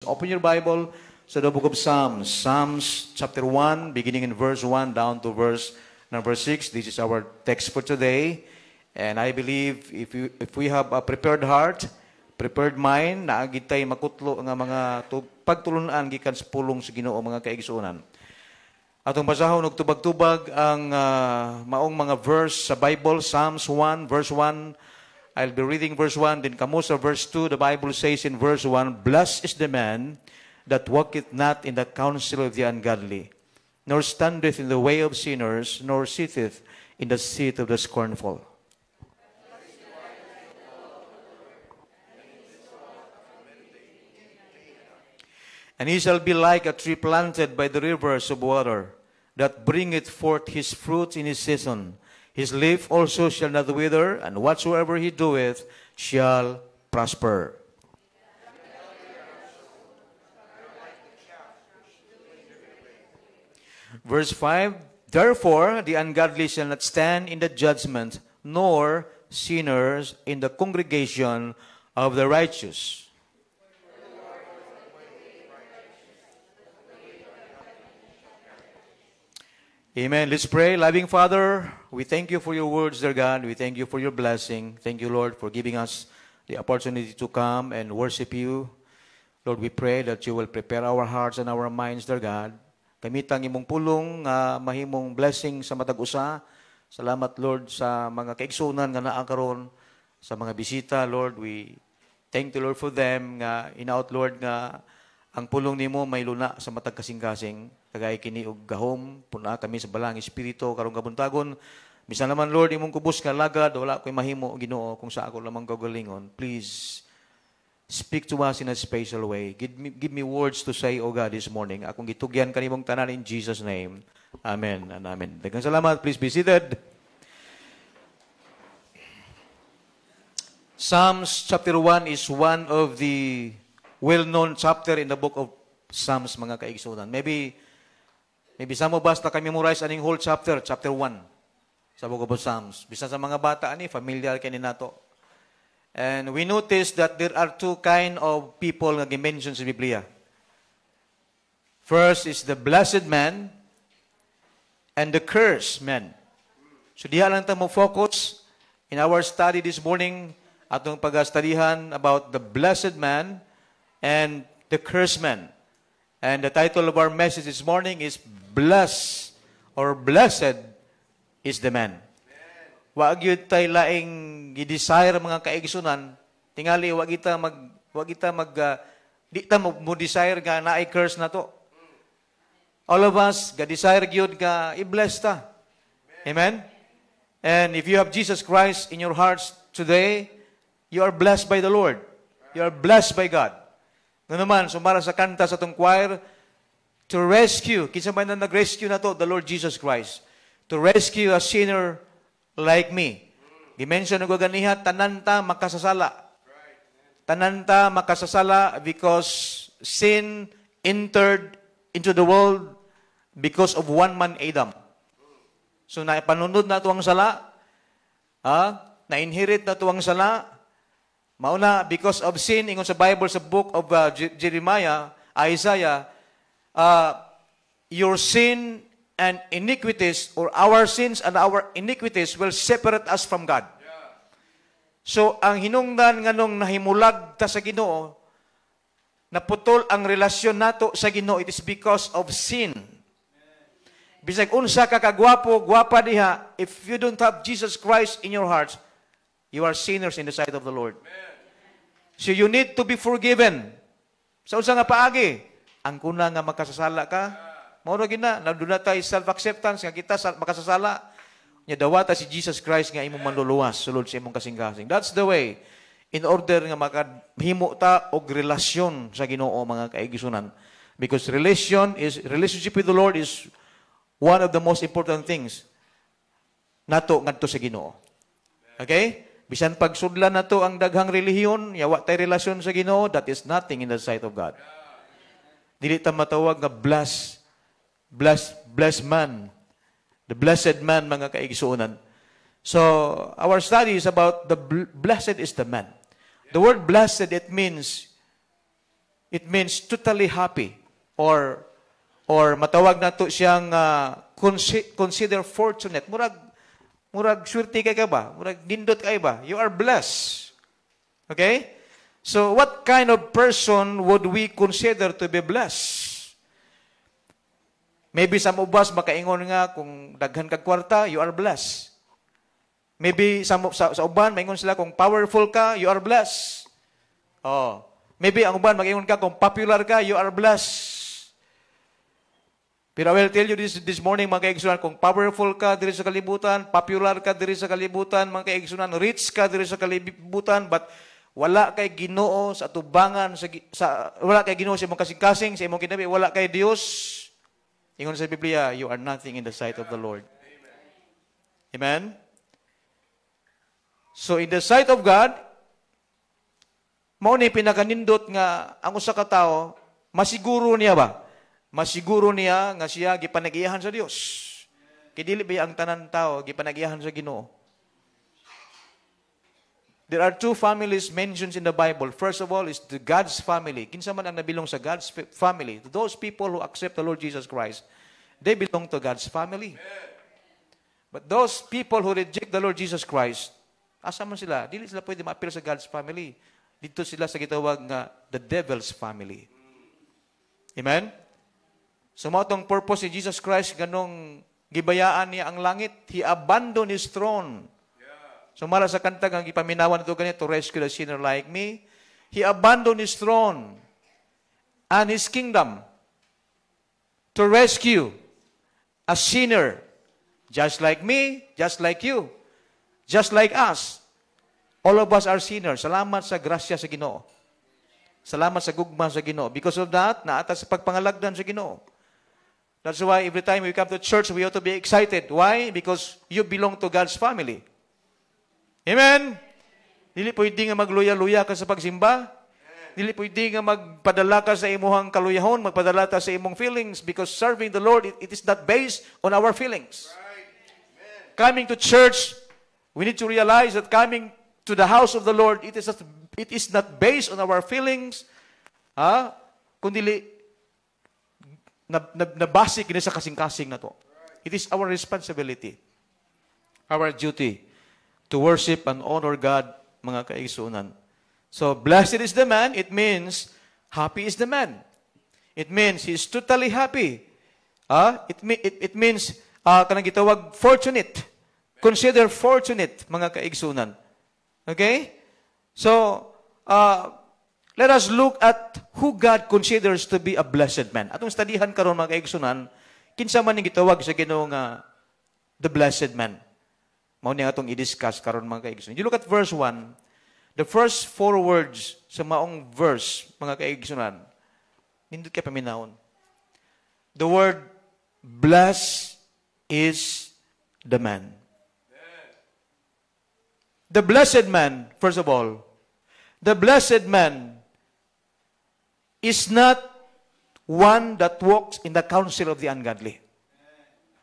Open your Bible sa the book of Psalms. Psalms chapter 1, beginning in verse 1 down to verse number 6. This is our text for today. And I believe if we have a prepared heart, prepared mind, naagid tayo makutlo nga mga pagtulunan gikan sa pulong sa Ginoo mga kaigsuonan. Atong basahon og tubag-tubag ang maong mga verse sa Bible, Psalms 1, verse 1. I'll be reading verse 1, then kamo sa verse 2, the Bible says in verse 1, "Blessed is the man that walketh not in the counsel of the ungodly, nor standeth in the way of sinners, nor sitteth in the seat of the scornful." And he shall be like a tree planted by the rivers of water, that bringeth forth his fruit in his season. His leaf also shall not wither, and whatsoever he doeth shall prosper. Verse 5, "Therefore the ungodly shall not stand in the judgment, nor sinners in the congregation of the righteous." Amen. Let's pray. Loving Father, we thank you for your words, dear God. We thank you for your blessing. Thank you, Lord, for giving us the opportunity to come and worship you. Lord, we pray that you will prepare our hearts and our minds, dear God. Kamitang imong pulong, mahimong blessing sa matag usa. Salamat, Lord, sa mga kaigsunan nga naa karon, sa mga bisita, Lord. We thank you, Lord, for them. Inaot, Lord, nga ang pulong nimo may luna sa matag kasing-kasing. Kagay kini og gahom puna kami sa balang espiritu karong kabuntagon. Bisan naman, Lord, imong kubos nga lagad wala koy mahimo, Ginoo, kung sa ako lamang gagalingon. Please speak to us in a special way. Give me words to say, O God, this morning. Akong gitugyan kanimong tanan in Jesus' name. Amen and amen. Daghang salamat. Please be seated. Psalms chapter 1 is one of the well-known chapter in the book of Psalms, mga kaigsunan. Maybe some of us na memorize aning whole chapter 1 sa book of Psalms. Bisa sa mga bata ani familiar kini nato. And we notice that there are two kind of people nga gi-mention sa Biblia. First is the blessed man and the cursed man. So diha lang ta mo focus in our study this morning atong pag-studyhan about the blessed man and the cursed man. And the title of our message this morning is "Blessed" or "Blessed is the man." Wag yun tayo laing i-desire mga kaigsunan, tingali wag kita di ta mo desire nga naay curse na to. All of us ga desire gyud nga i-bless ta. Amen. And if you have Jesus Christ in your hearts today, you are blessed by the Lord. You are blessed by God. Nga naman, sumara sa kanta sa itong choir, to rescue, kinsa man na nag-rescue na to, the Lord Jesus Christ. To rescue a sinner like me. Dimension ng ganiha, tananta makasasala. Tananta makasasala because sin entered into the world because of one man, Adam. So, naipanunod na ito ang sala, na-inherit na ito ang sala. Mauna, because of sin, ingon sa Bible, sa book of Jeremiah, Isaiah, your sin and iniquities, or our sins and our iniquities will separate us from God. So, ang hinungdan nga nung nahimulag ta sa Ginoo, naputol ang relasyon nato sa Ginoo, it is because of sin. Bisag unsa ka kagwapo, gwapa diha, if you don't have Jesus Christ in your hearts, you are sinners in the sight of the Lord. So you need to be forgiven. Sa unsa nga paagi, ang kuna nga makasasala ka, mao ra gid na naduna tay self-acceptance nga kita makasasala. Nya dawata si Jesus Christ nga imong manluluwas sulod sa imong kasing-kasing. That's the way in order nga makahimo ta og relasyon sa Ginoo mga kaigsunan. Because relationship with the Lord is one of the most important things nato ngadto sa Ginoo. Okay? Bisan pagsudlan na to ang daghang relihiyon, yawa tay relasyon sa Ginoo, that is nothing in the sight of God. Dili ta matawag nga blessed man, the blessed man, mga kaigsuonan. So, our study is about the blessed is the man. The word blessed, it means it means totally happy. Or matawag na to siyang consider fortunate. Murag swerte kay ka ba? Murag nindot kay ba? You are blessed. Okay? So, what kind of person would we consider to be blessed? Maybe sa ubas makaingon nga kung daghan kag kwarta, you are blessed. Maybe sa uban maingon sila kung powerful ka, you are blessed. Oh, maybe ang uban mag-ingon ka kung popular ka, you are blessed. Pero I will tell you this morning, mga kaigsunan, kung powerful ka diri sa kalibutan, popular ka diri sa kalibutan, mga kaigsunan, rich ka diri sa kalibutan, but wala kay Ginoo sa tubangan, wala kay Ginoo sa imong kasing-kasing, sa imong kinabi, wala kay Dios. Ingon sa Biblia, you are nothing in the sight of the Lord. Amen? So in the sight of God, mao ni pinakanindot nga ang usa ka tawo, masiguro niya ba? Masiguro niya nga siya gipanag-iyahan sa Dios. Kay dili ba ang tanan tao gipanag-iyahan sa Ginoo? There are two families mentioned in the Bible. First of all is the God's family. Kinsa man ang nabilong sa God's family? Those people who accept the Lord Jesus Christ, they belong to God's family. But those people who reject the Lord Jesus Christ, asa man sila? Dili sila pwede ma-appeal sa God's family. Dito sila sa gitawag nga the devil's family. Amen? So mao tong purpose ni Jesus Christ ganong gibayaan niya ang langit. He abandoned His throne. So mara sa kanta ang ipaminawan ito ganito, to rescue the sinner like me. He abandoned His throne and His kingdom to rescue a sinner just like me, just like you, just like us. All of us are sinners. Salamat sa grasya sa Ginoo. Salamat sa gugma sa Ginoo. Because of that, naata sa pagpangalagdan sa Ginoo. That's why every time we come to church, we ought to be excited. Why? Because you belong to God's family. Amen? Dili pwede nga magluya-luya ka sa pagsimba. Dili pwede nga magpadala ka sa imuhang kaluyahon, magpadala ka sa imong feelings, because serving the Lord, it is not based on our feelings. Coming to church, we need to realize that coming to the house of the Lord, it is not based on our feelings, kundi na basic ni sa kasing-kasing na to. It is our responsibility, our duty, to worship and honor God, mga kaigsunan. So, blessed is the man, it means, happy is the man. It means, he is totally happy. It means, kanang gitawag, fortunate. Consider fortunate, mga kaigsunan. Okay? So, let us look at who God considers to be a blessed man. Atong studihan karon mga kaigsunan, kinsa man ning gitawag sa Ginoo nga the blessed man. Mao ni atong i-discuss karon mga kaigsunan. You look at verse 1, the first 4 words sa maong verse, mga kaigsunan, nindot kay paminahon. The word blessed is the man. The blessed man, first of all, the blessed man is not one that walks in the counsel of the ungodly.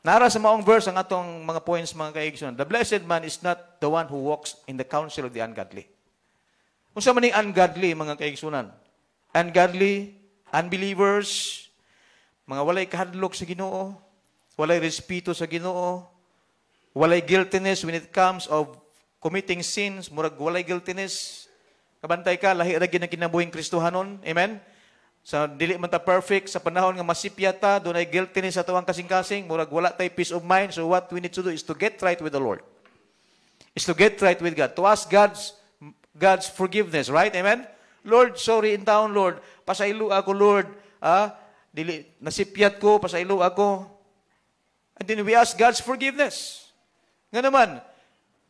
Nara sa maong verse ang atong mga points, mga kaigsunan. The blessed man is not the one who walks in the counsel of the ungodly. Unsa man ning ungodly, mga kaigsunan? Ungodly, unbelievers, mga walay kahadlok sa Ginoo, walay respeto sa Ginoo, walay guiltiness when it comes of committing sins, murag walay guiltiness. Kabantay ka, lahi ra gyud ang kinabuhing Kristohanon. Amen? Sa dili man ta perfect, sa panahon nga masipyata, dunay guiltiness sa tuwang kasing-kasing, murag wala tay peace of mind. So what we need to do is to get right with the Lord. Is to get right with God. To ask God's forgiveness, right? Amen? Lord, sorry in town, Lord. Pasaylo ako, Lord. Dili nasipyat ko, pasaylo ako. And then we ask God's forgiveness. Nga naman,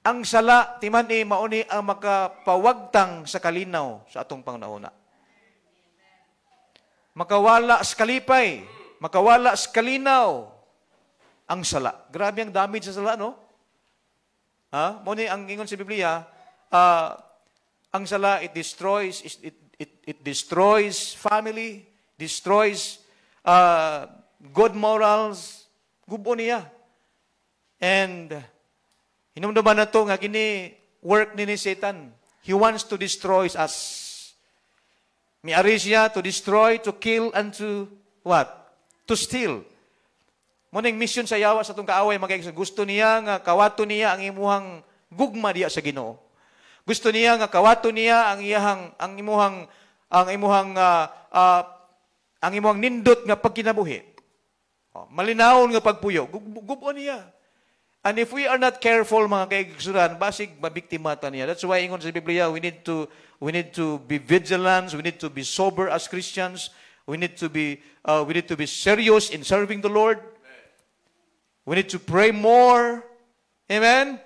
ang sala, timan mauni ang makapawagtang sa kalinaw sa atong pangunahuna. Makawala sa kalipay, makawala sa kalinaw ang sala. Grabe ang damage sa sala, no? Muni ang ingon sa Biblia, ang sala, it destroys family, destroys good morals, gubo niya. And hinumduman na ito nga kini work ni Satan. He wants to destroy us. Miari siya to destroy, to kill, and to what? To steal. Muning mission sa yawa sa itong kaaway, mga gusto niya nga kawato niya ang imuhang gugma diya sa Ginoo. Gusto niya nga kawato niya ang imuhang nindot nga pagkinabuhi. Malinaw nga pagpuyo, gubo niya. And if we are not careful, mga kaigsuran, basig mabiktima ta niya. That's why ingon sa Biblia, we need to be vigilant, we need to be sober as Christians, we need to be serious in serving the Lord. We need to pray more. Amen?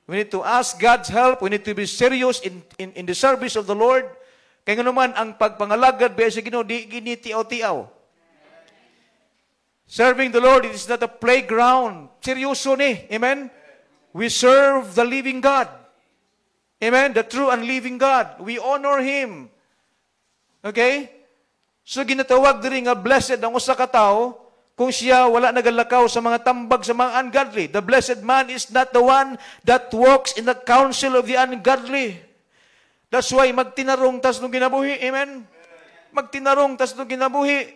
We need to ask God's help. We need to be serious in the service of the Lord. Kaya nga naman, ang pagpangalagad ba sa Ginoo, di ginitiaw-tiaw. Serving the Lord, it is not a playground. Seryoso ni. Amen? We serve the living God. Amen? The true and living God. We honor Him. Okay? So, ginatawag diri nga blessed ang usa ka tawo kung siya wala nagalakaw sa mga tambag sa mga ungodly. The blessed man is not the one that walks in the counsel of the ungodly. That's why magtinarong tas nung ginabuhi. Amen? Magtinarong tas nung ginabuhi.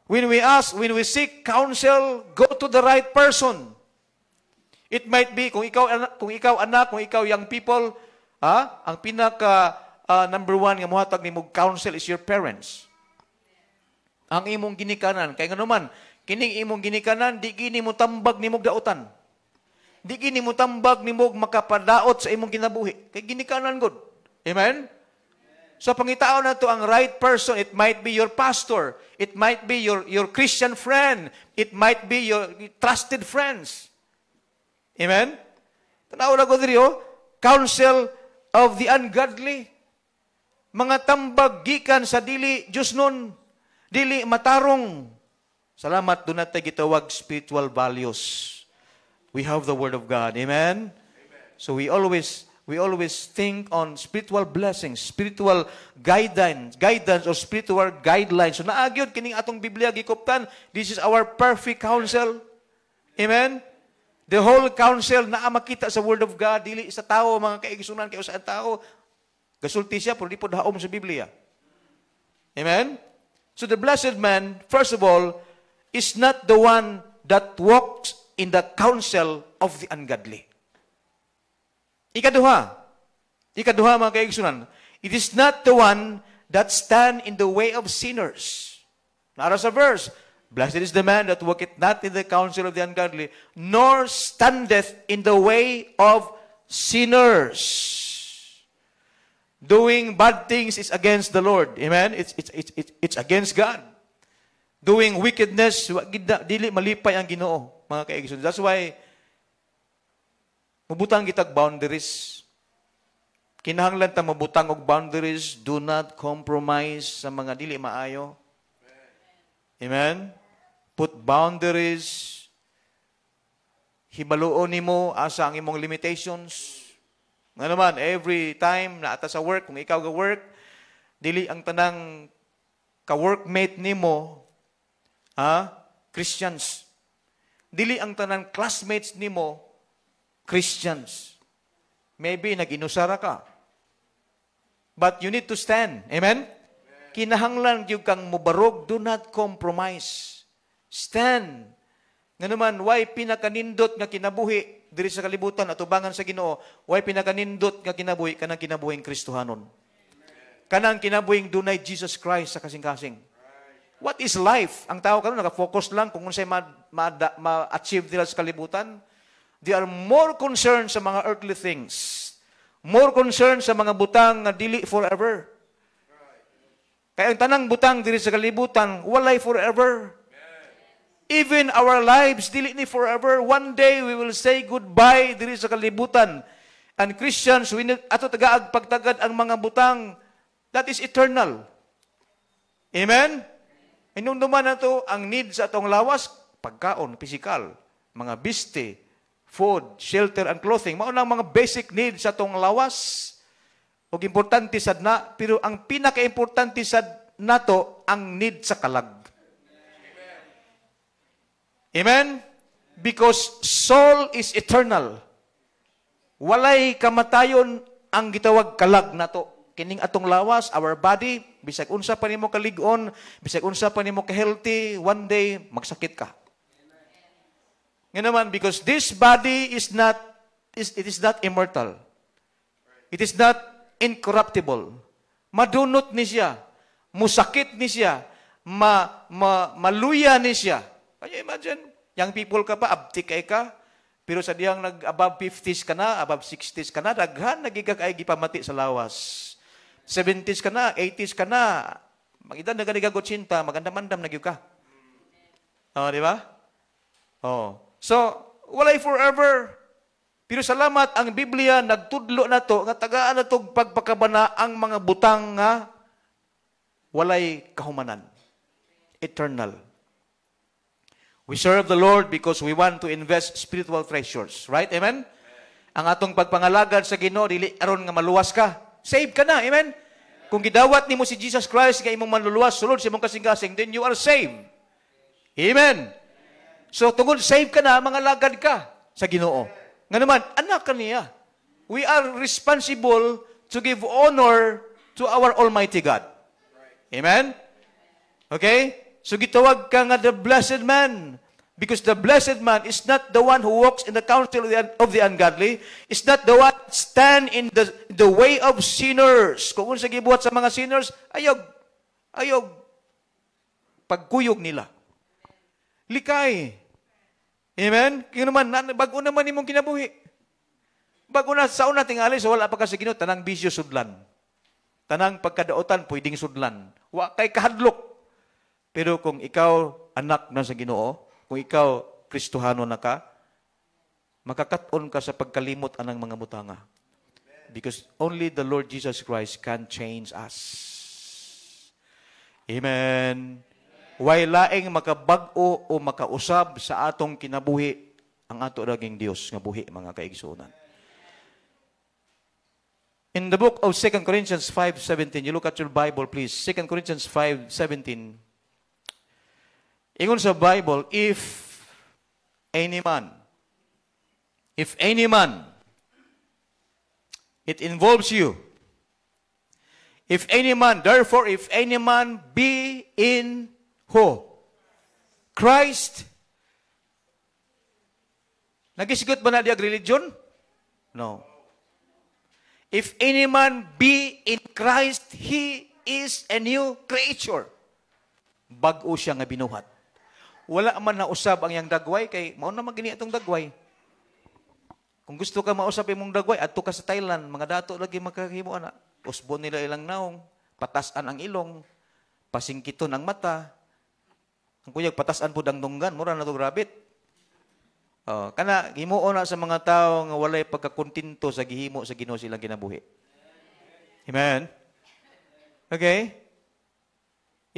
When we seek counsel, go to the right person. It might be, kung ikaw anak, kung ikaw young people, ang pinaka number one nga muhatag ni mo counsel is your parents. Ang imong ginikanan. Kaya nga naman, kining imong ginikanan, di gini mo tambag ni mong dautan. Di gini mo tambag ni mong makapadaot sa imong kinabuhi. Kaya ginikanan good. Amen? So pangitaon na to ang right person. It might be your pastor. It might be your Christian friend. It might be your trusted friends. Amen? Tanaw na ko dito, counsel of the ungodly. Mga tambag gikan sa dili Diyos nun. Dili matarong. Salamat, doon natin gitawag spiritual values. We have the Word of God. Amen? So we always think on spiritual blessings, spiritual guidance or spiritual guidelines. So naagyod kining atong Biblia gikuptan, this is our perfect counsel. Amen? The whole counsel na makita sa Word of God, dili sa tao, mga kaigsunan kayo sa tao. Gasulti siya, pero di po daom sa Biblia. Amen? So the blessed man, first of all, is not the one that walks in the counsel of the ungodly. Ikaduha, mga kaigsunan, it is not the one that stand in the way of sinners. Nara sa verse, blessed is the man that walketh not in the counsel of the ungodly, nor standeth in the way of sinners. Doing bad things is against the Lord. Amen? It's against God. Doing wickedness, dili malipay ang Ginoo, mga kaigsoon. That's why mabutang kitag boundaries. Kinahanglan ta mabutang og boundaries. Do not compromise sa mga dili maayo. Amen? Put boundaries. Hibaluon nimo asa ang imong limitations. Nga naman, every time na ata sa work, kung ikaw ga-work, dili ang tanang ka-workmate nimo, Christians. Dili ang tanang classmates nimo, Christians. Maybe nag-inusara ka. But you need to stand. Amen? Kinahanglan yung kang mubarog, do not compromise. Stand. Nga naman, why pinakanindot nga kinabuhi diri sa kalibutan at ubangan sa Ginoo, why pinakanindot nga kinabuhi kanang kinabuhing Kristohanon. Kanang kinabuhing dunay Jesus Christ sa kasing-kasing. What is life? Ang tao karon naka-focus lang kung unsay ma-achieve nila sa kalibutan. They are more concerned sa mga earthly things. More concerned sa mga butang nga dili forever. Kaya ang tanang butang diri sa kalibutan, walay forever. Even our lives, dili ni forever. One day, we will say goodbye diri sa kalibutan. And Christians, ato tagaag pagtagad ang mga butang, that is eternal. Amen? Inunduman na to, ang need sa atong lawas, pagkaon, physical, mga biste, food, shelter, and clothing. Maunang mga basic needs sa atong lawas. O importante sad na, pero ang pinaka-importante sad nato, ang need sa kalag. Amen? Because soul is eternal. Walay kamatayon ang gitawag kalag nato. kining atong lawas, our body, bisag unsa pa nimo kalig-on, bisag unsa pa nimo ka-healthy, one day magsakit ka. Nga naman, because this body is not immortal. It is not incorruptible. Madunot ni siya, musakit ni siya, maluya ni siya. Can you imagine? Young people ka pa, abti kay ka, pero sa diyang above 50s ka na, above 60s ka na, daghan nagigagay gipamati sa lawas. 70s ka na, 80s ka na, mag-idan nagadigagot sinta, magandam-andam nagyug ka. Di ba? So, walay forever. Pero salamat, ang Biblia nagtudlo na to, nga tagaan na to pagpakabana ang mga butang nga walay kahumanan. Eternal. We serve the Lord because we want to invest spiritual treasures. Right? Amen? Ang atong pagpangalagad sa Ginoo dili aron nga maluwas ka. Save ka na. Amen? Kung gidawat nimo si Jesus Christ nga imong manluluwas sulod sa imong kasing-kasing, then you are saved. Amen? So, tungod save ka na, mga lagad ka sa Ginoo. Nga naman, anak ka niya. We are responsible to give honor to our Almighty God. Amen? Okay? So gitawag ka nga the blessed man. Because the blessed man is not the one who walks in the counsel of the ungodly. Is not the one stand in the way of sinners. Kung unsa gibuhat sa mga sinners, ayog. Pagkuyog nila. Likay. Amen? Kaya naman, bago naman imong kinabuhi. Bago na, sa una tingali, so wala pa kasi Ginoo, tanang bisyo sudlan. Tanang pagkadaotan, pwedeng sudlan. Wa kay kahadlok. Pero kung ikaw anak na sa Ginoo, kung ikaw Kristohano na ka, makakaton ka sa pagkalimot anang mga butanga. Because only the Lord Jesus Christ can change us. Amen. Way laing makabag-o o makausab sa atong kinabuhi ang ato daging Dios nga buhi, mga kaigsuonan. In the book of 2 Corinthians 5:17, you look at your Bible, please. 2 Corinthians 5:17. Ingon sa Bible, if any man, it involves you. If any man, therefore, if any man be in who? Christ. Nagisigot ba na diag religion? No. If any man be in Christ, he is a new creature. Bag-o siya nga binuhat. Wala man na usab ang yang dagway, kay mao na magini atong dagway. Kung gusto ka mausap imong dagway, adto ka sa Thailand, mga dato lagi makahimo ana. Usbon nila ilang naong, patasan ang ilong, pasingkiton ang mata. Ang kuyag patasan po ang dunggan, mura na to grabit. Kana himuon na sa mga tao nga walay pagkakontinto sa gihimo sa Ginoo silang kinabuhi. Amen. Okay?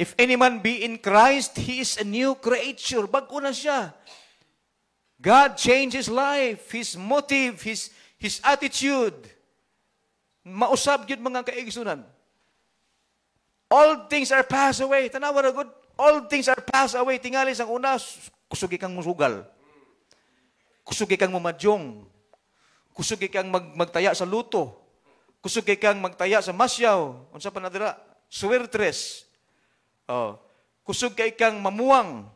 If any man be in Christ, he is a new creature. Bago na siya. God changed his life, his motive, his attitude. Mausab yun mga kaigsunan. All things are passed away. Tanawa na good. All things are passed away. Tingali sang una, kusugi kang musugal. Kusugi kang mumadyong. Kusugi kang magtaya sa luto. Kusugi kang magtaya sa masyaw. Unsa pa na dira? Suwertres. Kusog kay kang mamuwang.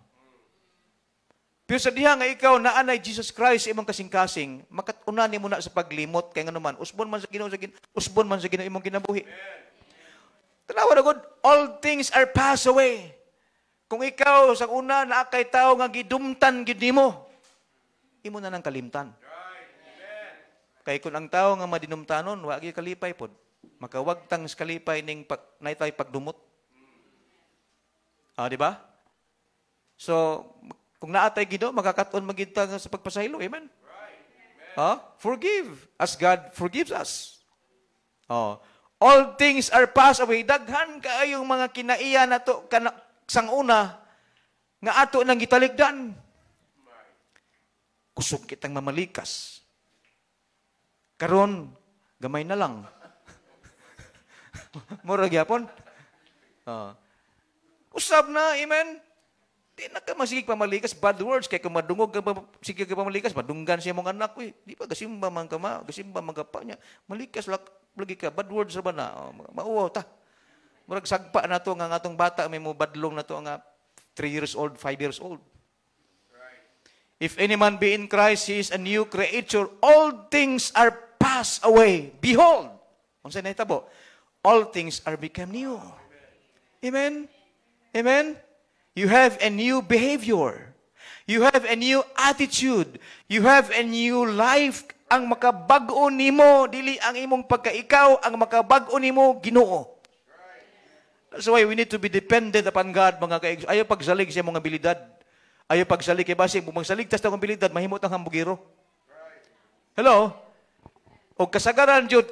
Pero sa diha nga ikaw naanay Jesus Christ imong kasing-kasing, makatunan mo na sa paglimot kay nganuman usbon man sa Ginoo imong kinabuhi. Tanawa na gud, all things are passed away. Kung ikaw sa una naa kay tawo nga gidumtan gid nimo, imo na nang kalimtan. Kay kun ang tawo nga madinumtanon, wa gyud kalipay pod. Makawagtang sa kalipay ning naitay pagdumot. Di ba? So, kung naatay Ginoo, makakaton magita sa pagpasaylo. Amen? Forgive as God forgives us. All things are passed away. Daghan kaayong mga kinaiya na to sang una nga ato nang gitaligdan. Kusog kitang mamalikas. Karon gamay na lang. Mura gyapon. Usab na, amen? Di na ka masigig pamalikas, bad words, kaya kung madungog ka sigig ka pamalikas, madunggan siya mong anak, di ba, gasimba man ka gasimba man ka pa niya, malikas lang, lagi ka, bad words ra ba na? Mauwaw ta. Murag sagpa na to nga atong bata, may mo badlong na to nga 3 years old, 5 years old. If any man be in Christ, he is a new creature. All things are passed away. Behold, unsay nahitabo? All things are become new. Amen? Amen? You have a new behavior. You have a new attitude. You have a new life. Ang makabag-o nimo, dili ang imong pagkaikaw, ang makabag-o nimo, Ginoo. That's why we need to be dependent upon God, mga kaigsoon. Ayaw pagsalig sa mga abilidad. Ayaw pagsalig kay base, magsalig tas ng abilidad, mahimot ang hambugiro. Hello? O kasagaran jud,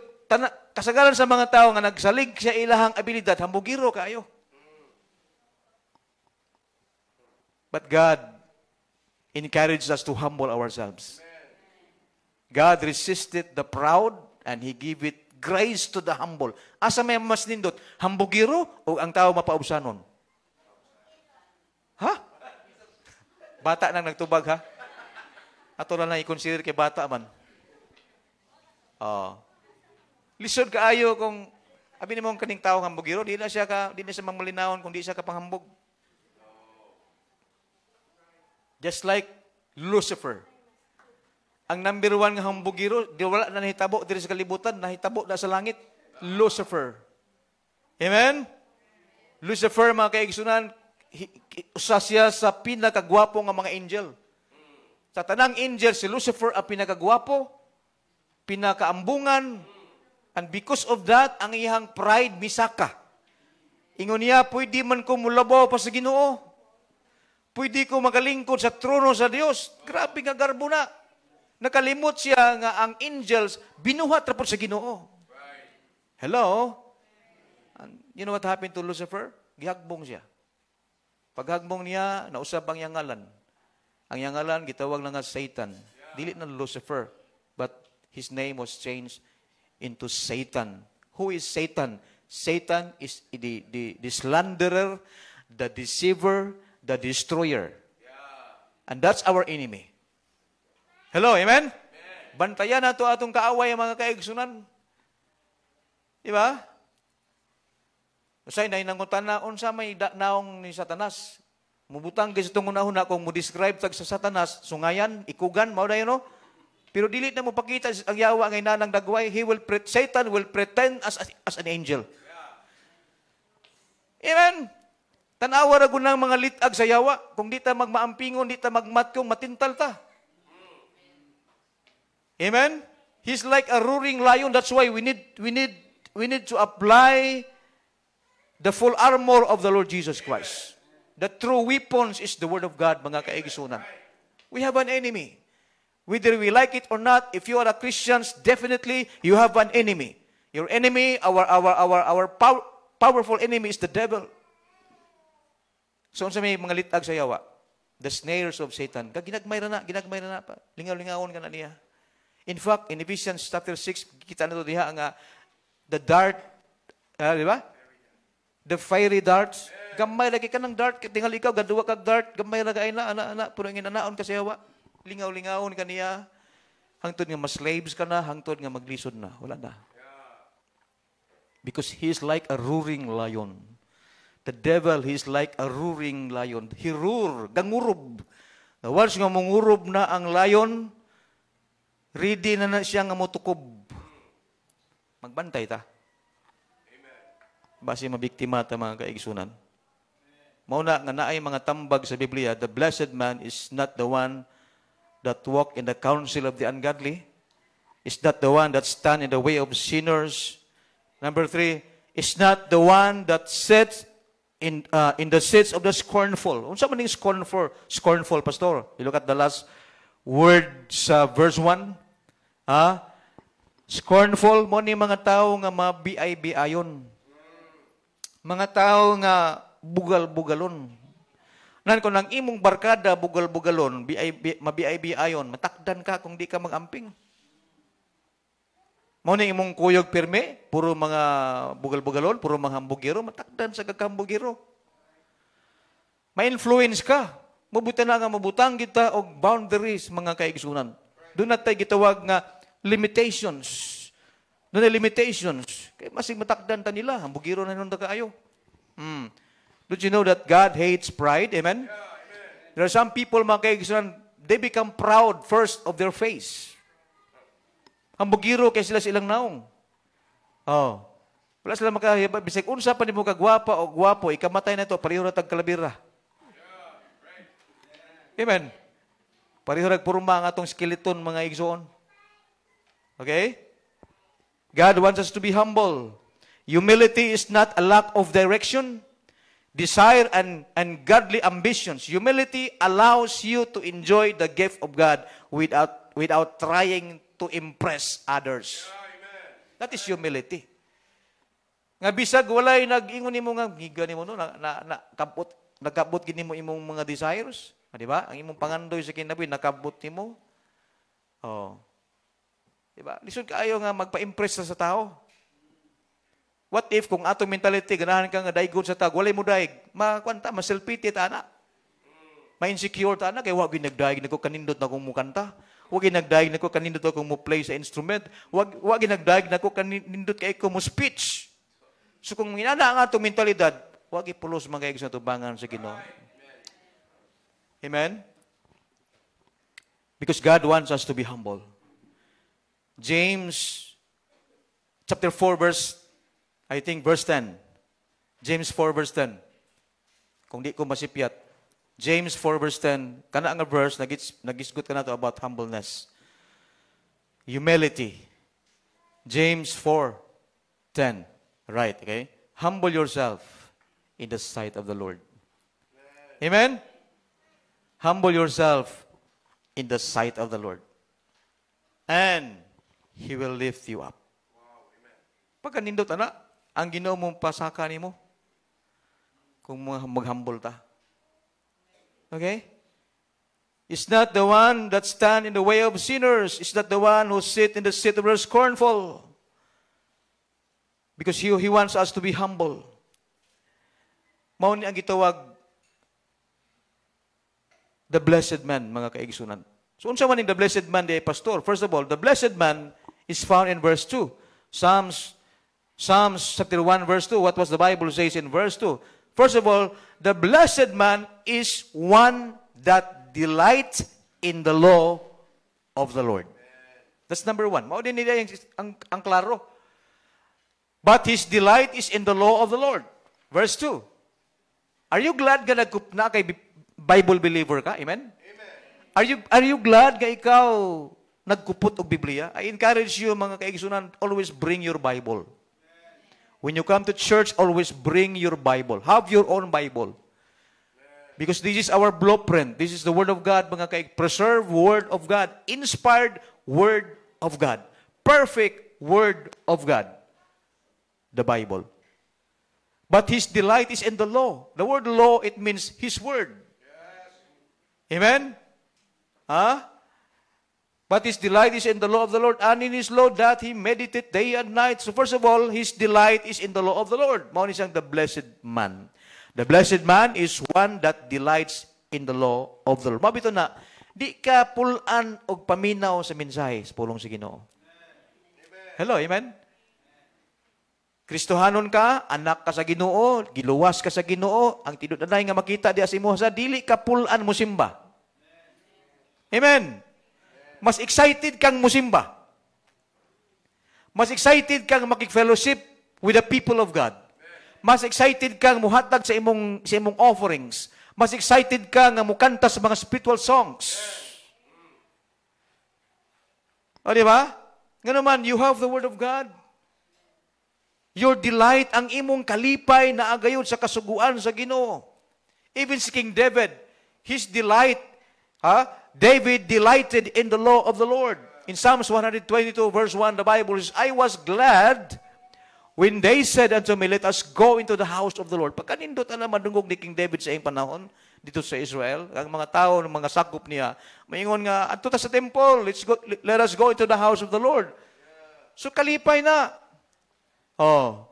kasagaran sa mga tao nga nagsalig sa ilahang abilidad, hambugiro kayo. But God encourages us to humble ourselves. God resisted the proud and He gave it grace to the humble. Asa may mas nindot? Hambugiro o ang tao mapaubsanon? Ha? Bata nang nagtubag, ha? Ato na i-consider kay bata man. Lisod kaayo kung abi nimo ang kaning tao hambugiro, di na siya mangmalinawon kung di siya ka panghambog. Just like Lucifer. Ang number 1 nga hambugiro, di wala na nahitabo diri sa kalibutan, nahitabo na sa langit. Lucifer. Amen? Lucifer, mga kaigsunan, usa siya sa pinakagwapo nga mga angel. Sa tanang angel, si Lucifer ang pinakagwapo, pinakaambungan, and because of that, ang iyang pride misaka. Ingon niya, pwede man ko mulabaw pa sa Ginoo. Pwede ko magalingkod sa trono sa Dios. Grabe nga garbo na. Nakalimot siya nga ang angels binuhat ra pud sa Ginoo. Hello? And you know what happened to Lucifer? Gihagbong siya. Paghagbong niya, nausab ang yangalan. Ang yangalan gitawag na nga Satan. Dili na Lucifer, but his name was changed into Satan. Who is Satan? Satan is the slanderer, the deceiver, the destroyer. And that's our enemy. Hello, amen? Bantayan na ito atong kaaway mga kaigsunan. Diba? Usay na inangutan na, unsa may naong ni Satanas. Mubutang kasi itong una-una kung mo-describe tag sa Satanas, sungayan, ikugan, mao na yun, no? Pero dili na mo pakita ang yawa ngay nanang dagway. Satan will pretend as an angel. Amen? Tanawa ra gunang mga litag sa yawa. Kung di ta magmaampingon, di ta magmatkong, matintal ta. Amen? He's like a roaring lion. That's why we need to apply the full armor of the Lord Jesus Christ. The true weapons is the Word of God, mga kaigsunan. We have an enemy. Whether we like it or not, if you are a Christian, definitely you have an enemy. Your enemy, our powerful enemy is the devil. So, sa may mga litag sa yawa, the snares of Satan, ginagmay na pa. Lingaw-lingawon ka na niya. In fact, in Ephesians chapter 6, kita na ito diha nga, the dart, di ba? The fiery darts. Gamay lagi ka ng dart, tingal ikaw, gaduwa kag dart, gamay lagi na, ana, puro ginanaon ka sa yawa. Lingaw-lingawon ka niya. Hangtod nga mas-slaves ka na, hangtod nga maglisod na. Wala na. Because he is like a roaring lion. The devil, he is like a roaring lion. He roar, gangurob. Once nga mangurob na ang lion, ready na siya nga motukob. Magbantay ta. Basi mabiktima ta mga kaigsunan. Mauna nga naay mga tambag sa Biblia, the blessed man is not the one that walk in the counsel of the ungodly, is not the one that stand in the way of sinners. Number 3, is not the one that sits in the seats of the scornful. Unsa man ning scornful, pastor? You look at the last word sa verse 1. Scornful mo ni mga tao nga mabiay-biayon. Mga tao nga bugal-bugalon. Nan kung ang imong barkada bugal-bugalon, mabiay-biayon, matakdan ka kung di ka magamping. Mao ni imong kuyog pirme, puro mga bugal-bugalon, puro mga hambugiro, matakdan sa kakambugiro. Ma-influence ka. Mabuti na nga mabutang kita og boundaries, mga kaigsunan. Doon natin gitawag nga limitations. Doon ay limitations. Kaya masig matakdan ta nila. Ang bugiro na nung kaayo. Don't you know that God hates pride? Amen? There are some people, mga kaigsunan, they become proud first of their face. Ang bugiro kaya sila silang naong. Oh. Wala sila makahibag. Bisag unsa pa ni mo kagwapa o gwapo, ikamatay na ito, pareho na tagkalabira. Amen? Pareho nagpuruma ang atong skeleton, mga igsoon. Okay? God wants us to be humble. Humility is not a lack of direction, desire, and godly ambitions. Humility allows you to enjoy the gift of God without trying to impress others. That is humility. Nga bisag walay nag-ingon nimo nga giga nimo no nakabot gid nimo imong mga desires, di ba? Ang imong pangandoy sa kinabuhi nakabot nimo. Oh. Di ba? Lisod kaayo nga magpa-impress sa tao. What if kung atong mentality ganahan ka nga daigod sa tao, walay mo daig, makwanta, maselpiti ta ana. Ma-insecure ta ana kay wa gyud nagdaig nako kanindot na kong mukanta. Wa gyud nagdaig nako kanindot ako mo play sa instrument. Wa gyud nagdaig nako kanindot kay ko mo speech. So kung hinana ang atong mentalidad, wa gyud pulos mga sa tubangan sa Ginoo. Amen. Because God wants us to be humble. James chapter 4 verse 10. James 4 verse 10. Kung di ko masipyat. James 4 verse 10. Kana nga verse, nagisgot ka na to about humbleness. Humility. James 4:10. Right, okay? Humble yourself in the sight of the Lord. Amen? Humble yourself in the sight of the Lord. And He will lift you up. Pagka nindot ana, ang Ginoo mong pasaka nimo kung mag-humble ta. Okay? It's not the one that stand in the way of sinners. It's not the one who sit in the seat of the scornful. Because He wants us to be humble. Mao ni ang gitawag the blessed man, mga kaigsunan. So unsa man ning the blessed man di pastor? First of all, the blessed man is found in verse 2. Psalms chapter 1 verse 2. What was the Bible says in verse 2? First of all, the blessed man is one that delights in the law of the Lord. That's number one. Mao din nila ang klaro. But his delight is in the law of the Lord. Verse 2. Are you glad ka na kay Bible believer ka? Amen? Are you glad ka ikaw nagkupot og Biblia? I encourage you, mga kaigsunan, always bring your Bible. When you come to church, always bring your Bible. Have your own Bible. Because this is our blueprint. This is the Word of God, mga kaig. Preserved Word of God. Inspired Word of God. Perfect Word of God. The Bible. But his delight is in the law. The word law, it means His Word. Amen? But his delight is in the law of the Lord, and in His law that he meditate day and night. So first of all, his delight is in the law of the Lord. Mao ni siyang the blessed man. The blessed man is one that delights in the law of the Lord. Mabito na, di ka pulan og paminaw sa mensahe sa pulong sa Ginoo. Hello, amen? Kristohanon ka, anak ka sa Ginoo, giluwas ka sa Ginoo, ang tinud-anay nga makita di sa imo sa dili ka pulan mo simba. Amen. Mas excited kang musimba. Mas excited kang makik-fellowship with the people of God. Mas excited kang muhatag sa imong offerings. Mas excited kang nga mukanta sa mga spiritual songs. O di ba? Nga naman, you have the Word of God. Your delight, ang imong kalipay na agayod sa kasuguan sa Ginoo. Even si King David, his delight, David delighted in the law of the Lord. In Psalms 122 verse 1, the Bible says, I was glad when they said unto me, let us go into the house of the Lord. Pagkanindot na madungog ni King David sa iyang panahon, dito sa Israel, ang mga tao, mga sakop niya, maingon nga, ato ta sa temple, let us go into the house of the Lord. So kalipay na. Oh.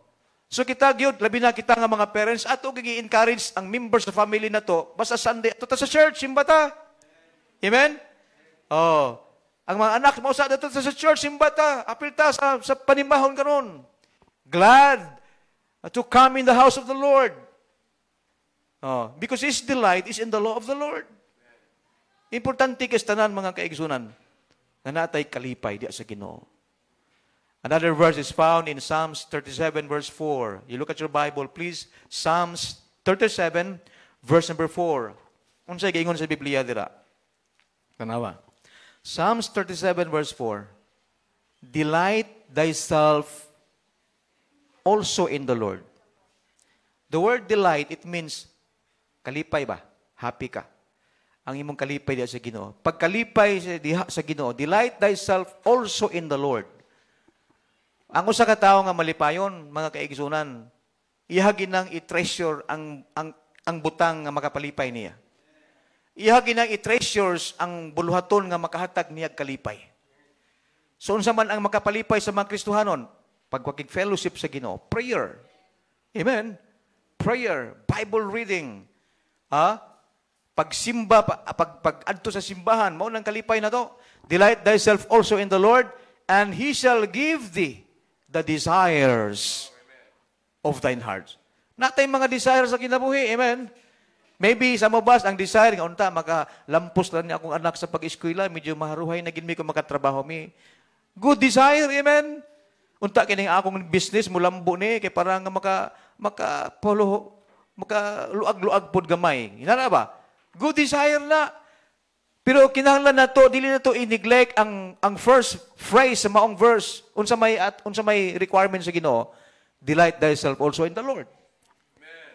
So kita gyud labi na kita nga mga parents ato gi-encourage ang members sa family na to basta Sunday ato ta sa church simba ta. Amen? Oh. Ang mga anak mo sa dito sa church, simbata, apil ta sa panimahon karon. Glad to come in the house of the Lord. Oh, because His delight is in the law of the Lord. Importante kas tanan mga kaigsunan na natay kalipay diya sa Ginoo. Another verse is found in Psalms 37 verse 4. You look at your Bible, please. Psalms 37 verse number 4. Unsay giingon sa Biblia dira? Tanawa. Psalms 37 verse 4. Delight thyself also in the Lord. The word delight, it means kalipay ba? Happy ka. Ang imong kalipay diya sa Ginoo. Pagkalipay sa Ginoo, delight thyself also in the Lord. Ang usa ka tawo nga malipayon, mga kaigsunan, ihagi nang i-treasure ang butang nga makapalipay niya. Ihagi nang i-treasures ang buluhaton nga makahatag niya kalipay. So unsa man ang makapalipay sa mga Kristohanon, pagwakig fellowship sa Ginoo, prayer. Amen. Prayer, Bible reading, pagsimba, pag-adto sa simbahan, mao nang kalipay na to. Delight thyself also in the Lord, and He shall give thee the desires of thine heart. Natay mga desires sa kinabuhi, amen? Maybe sa mabas, ang desire, nga unta, makalampos lang niya akong anak sa pag-eskwela, medyo maharuhay na ginmi ko makatrabaho mi. Good desire, amen? Unta kining akong business, mulambo ni, kay para nga makaluag-luag pod gamay. Hinana ba? Good desire na. Pero kinahanglan na to, dili na to i-neglect ang first phrase sa maong verse. Unsa may requirement sa Ginoo, delight thyself also in the Lord. Amen.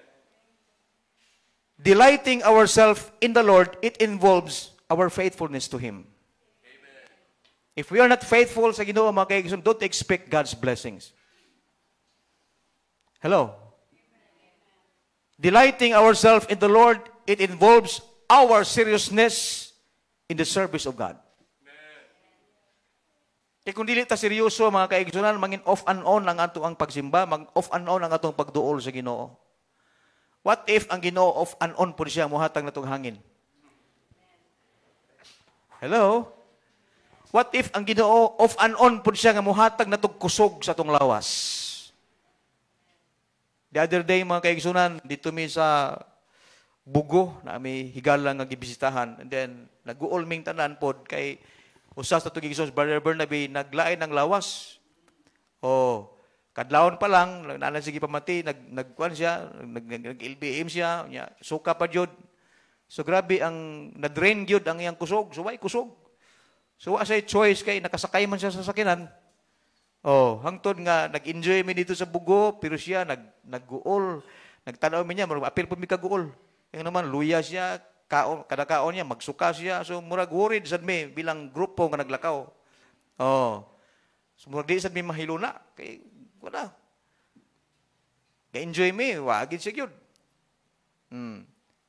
Delighting ourselves in the Lord, it involves our faithfulness to Him. Amen. If we are not faithful sa Ginoo, mga kaigsoon, don't expect God's blessings. Hello? Delighting ourselves in the Lord, it involves our seriousness in the service of God. Kaya kung dili ta seryoso, mga kaigsunan, mangin off and on ang ato ang pagsimba, mag-off and on ang atong pagduol sa Ginoo. What if ang Ginoo off and on po siya, muhatag na itong hangin? Hello? What if ang Ginoo off and on po siya, nga muhatag na itong kusog sa itong lawas? The other day, mga kaigsunan, dito mi sa Bugo, na may higala nga gibisitahan. And then, nag-uulming tanan pod kay usas na itong Igsos, Brother Bernabe, naglain ng lawas. O, kadlawon pa lang, nanan sige pamati, nagkuhan siya, nag-LBM siya, suka pa jud. So, grabe, ang na-drain jud ang iyang kusog. So, why kusog? So, asay choice kay nakasakay man siya sa sakinan. Oh, hangtod nga, nag-enjoy mi dito sa Bugo, pero siya, nag-guol. Nagtanaw mi niya, apil po mi ka-guol. Yung naman, luya siya, kada kaon niya, magsuka siya. So, murag worried sad mi bilang grupo nga naglakaw. Oh. So, murag di sad mi mahiluna. Kay, wala. Ka-enjoy mi, wagid siya yun.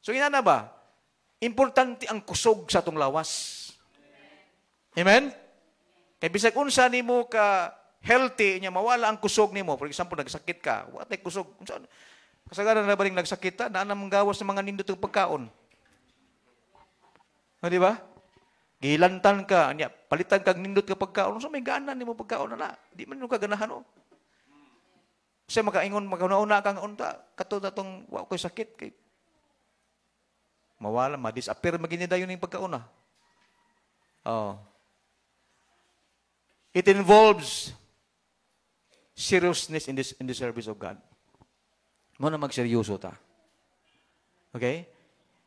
So, ina na ba? Importante ang kusog sa itong lawas. Amen? Kaya bisag unsa ni mo ka healthy niya, mawala ang kusog ni mo. For example, nagsakit ka. Watay kusog. Kasagaran na ba rin nagsakit ka? Naanang gawas ng mga nindot ng pagkaon. Di ba? Gilantan ka. Anya, palitan kag nindot ka pagkaon. So may gana ni mo pagkaon na. Di man nung kaganahan. Kasi makaingon, magkauna-una kang unta. Katod atong wow ko'y sakit. Kay mawala, ma-disappear maginida yun yung pagkaon na. Oh. It involves seriousness in the service of God. Mo na magseryoso ta. Okay?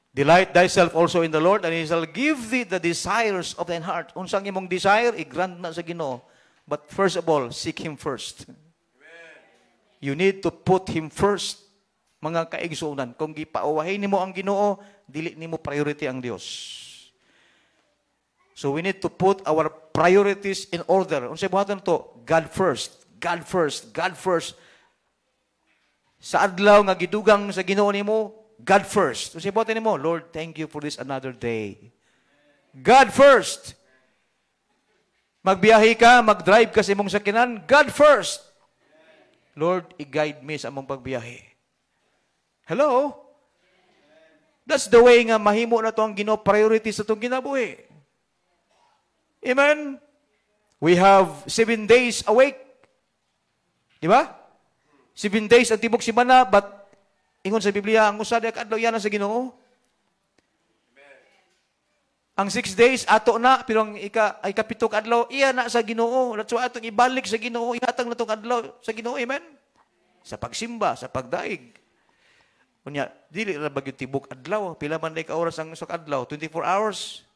Delight thyself also in the Lord, and He shall give thee the desires of thine heart. Unsang imong desire, i-grant na sa Ginoo. But first of all, seek Him first. Amen. You need to put Him first, mga kaigsuunan. Kung gipauwahin nimo ang Ginoo, dili nimo priority ang Dios. So we need to put our priorities in order. Unsay buhaton to? God first. God first. God first. Sa adlaw nga gidugang sa Ginoo nimo, God first. So sibuhaton nimo, Lord, thank you for this another day. God first. Magbiyahe ka, mag-drive ka sa imong sakyanan, God first. Lord, i-guide me sa among pagbiyahe. Hello? That's the way nga mahimo na to ang Ginoo priority sa itong kinabuhi. Amen? We have 7 days awake. Di ba? 7 days ang tibok simana, but ingon sa Biblia, ang usad ay kadlaw yan sa Ginoo. Ang 6 days, ato na, pero ang ikapito kadlaw, iya na sa Ginoo. That's why atong ibalik sa Ginoo, ihatag na itong kadlaw sa Ginoo. Amen? Sa pagsimba, sa pagdaig. Kunya, dili na bagyo tibok adlaw. Pila man na ka-oras ang sa kadlaw? 24 hours.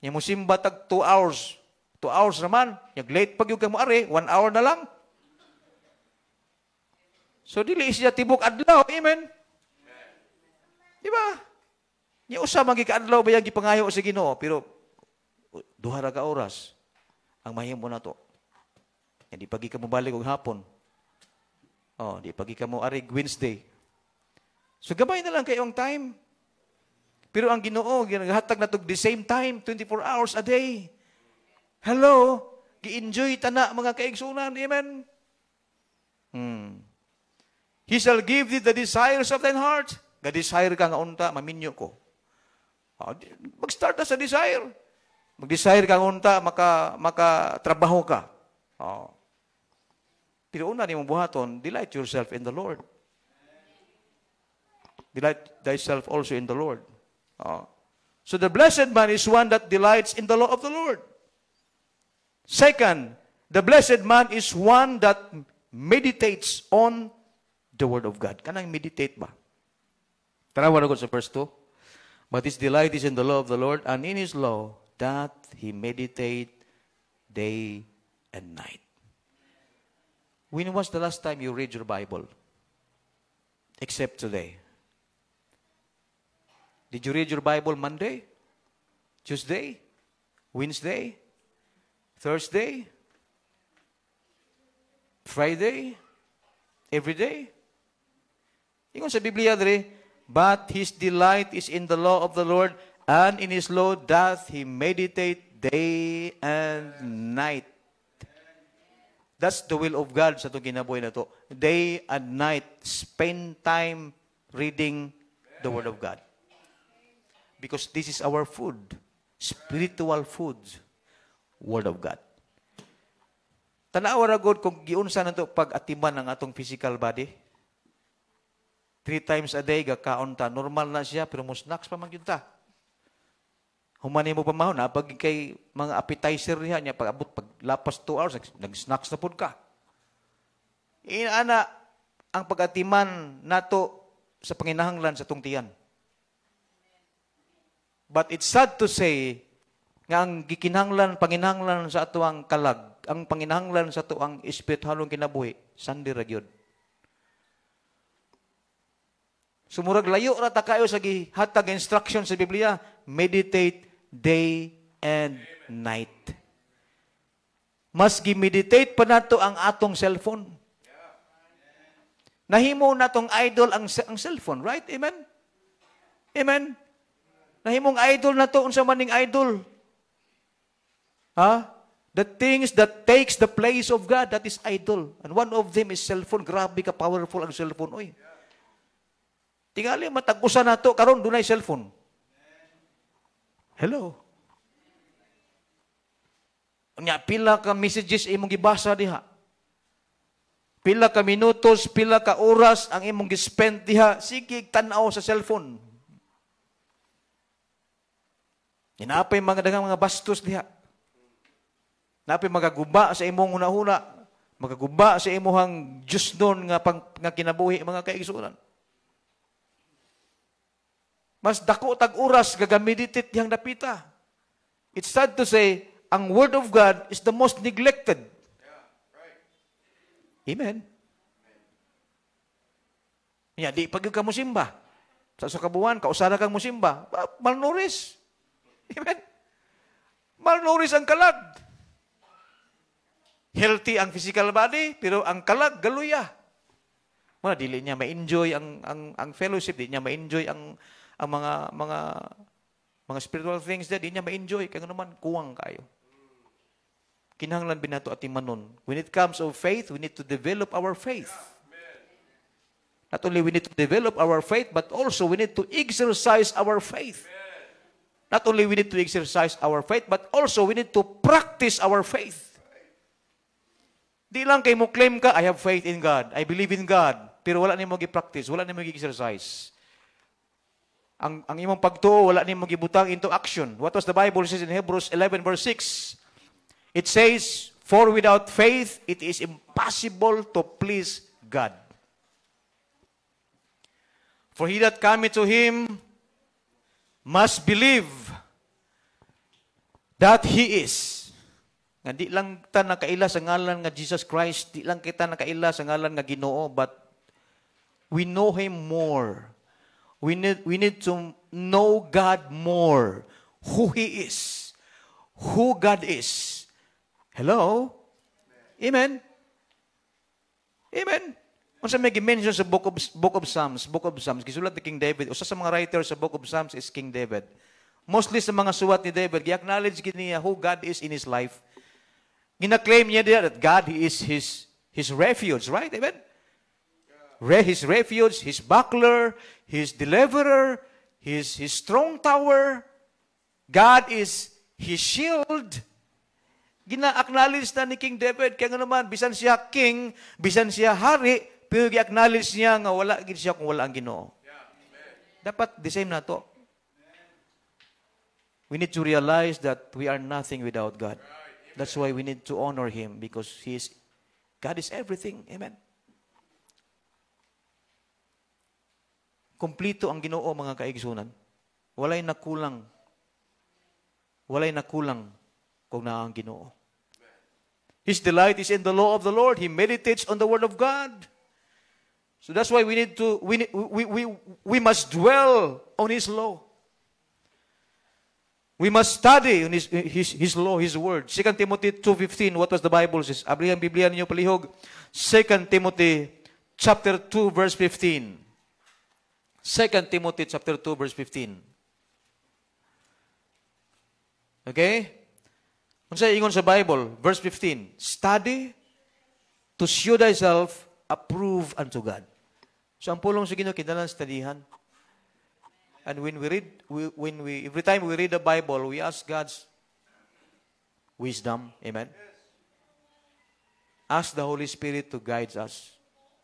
Yung mo simba tag 2 hours. 2 hours naman. Yung late pag yung kamo are, 1 hour na lang. So, dili siya tibok adlaw. Amen? Di ba? Yung usa magi ka-adlaw ba yung gipangayo sa Ginoo, pero duha ra ka oras ang mahimo na to. Hindi pagi ka mo balik og hapon. Oh, di pagi ka mo arig Wednesday. So gamay na lang kayong time. Pero ang Ginoo ginahatag na to the same time, 24 hours a day. Hello, gi-enjoy tana mga kaigsunan. Amen. He shall give thee the desires of thine heart. Ga-desire ka nga unta, maminyo ko. Mag-start na sa desire. Mag-desire ka nga unta, makatrabaho ka. Pero una ni mong buhaton, delight yourself in the Lord. Delight thyself also in the Lord. So the blessed man is one that delights in the law of the Lord. Second, the blessed man is one that meditates on the Word of God. Kanang meditate ba? Tanawa na ko sa verse 2. But his delight is in the law of the Lord, and in his law that he meditate day and night. When was the last time you read your Bible? Except today. Did you read your Bible Monday? Tuesday? Wednesday? Thursday? Friday? Every day? Ingon sa Biblia dere, but his delight is in the law of the Lord, and in his law doth he meditate day and night. That's the will of God sa itong ginabuhay na to. Day and night, spend time reading the Word of God. Because this is our food, spiritual food, Word of God. Tanawa ra gud kung giunsa nato pag-atiman ang atong physical body. 3 times a day, gakaon ta. Normal na siya, pero mo snacks pa man yun ta. Humani mo pa mahon, pag kay mga appetizer niya, pag abot, pag lapas 2 hours, nag-snacks na po ka. Inaana ang pag-atiman nato sa panginahanglan sa tungtiyan. But it's sad to say, nga ang gikinahanglan, panginahanglan sa ato ang kalag, ang panginahanglan sa ato ang espiritualong kinabuhi, sandi ra gyud. Sumurag layo ra ta kayo sa gihatag instruction sa Biblia, meditate day and night. Mas gi-meditate pa nato ang atong cellphone. Nahimo natong idol ang cellphone, right? Amen? Amen? Nahimong idol na to, unsa maning idol? The things that takes the place of God, that is idol. And one of them is cellphone. Grabe ka powerful ang cellphone, oy. Tingali matag-usa na to, karon dunay cellphone. Hello. Nya pila ka messages imong gibasa diha. Pila ka minutos, pila ka oras ang imong gispend diha. Sige, tan-aw sa cellphone. Napay mga daghang mga bastos diha. Napay magaguba sa imong hunahuna, magaguba sa imong Diyos nun nga kinabuhi mga kaigsunan. Mas dako tag oras gagameditate dihang dapita. It's sad to say, ang Word of God is the most neglected. Amen. Di pag ka musimba. Sa kabuuan, kausara kang musimba. Malnourished. Amen. Malnourished ang kalag. Healthy ang physical body, pero ang kalag, galuya. Dili niya ma-enjoy ang fellowship, di niya ma-enjoy ang mga spiritual things di niya ma-enjoy. Kaya naman, kuwang kayo. Kinahanglan binato at imanon. When it comes of faith, we need to develop our faith. Not only we need to develop our faith, but also we need to exercise our faith. Not only we need to exercise our faith, but also we need to practice our faith. Di lang kay mo claim ka, I have faith in God, I believe in God, pero wala ni mo gi-practice, wala ni mo gi-exercise. Ang imong pagtuo, wala ni mo gibutang into action. What was the Bible says in Hebrews 11 verse 6? It says, for without faith, it is impossible to please God. For he that cometh to him must believe that He is. Nga di lang ta nakaila sa ngalan nga Jesus Christ, di lang kita nakaila sa ngalan nga Ginoo, but we know Him more. We need to know God more. Who He is. Who God is. Hello? Amen? Amen? Kung sa may mention sa Book of Psalms, gisulat ni King David, usa sa mga writers sa Book of Psalms is King David. Mostly sa mga suwat ni David, i-acknowledge niya who God is in his life. Gina-claim niya that God is his refuge, right? Amen? His refuge, His buckler, His deliverer, His strong tower. God is His shield. Gina-acknowledge na ni King David, kaya nga naman, bisan siya king, bisan siya hari, pero i-acknowledge niya nga wala siya kung wala ang Ginoo. Dapat the same na to. We need to realize that we are nothing without God. That's why we need to honor Him because God is everything. Amen. Kumplito ang Ginoo, mga kaigsunan. Walay nakulang. Walay nakulang kung naa ang Ginoo. His delight is in the law of the Lord. He meditates on the word of God. So that's why we must dwell on His law. We must study on His law, His word. 2 Timothy 2:15, what was the Bible says? Abri ang Biblia ninyo palihog. 2 Timothy chapter 2 verse 15. 2 Timothy chapter 2 verse 15. Okay? Kung sa ingon sa Bible, verse 15, study to show thyself approved unto God. So ang pulong sa Ginoo kinahanglan studyhan. And when we read, every time we read the Bible, we ask God's wisdom. Amen. Ask the Holy Spirit to guide us,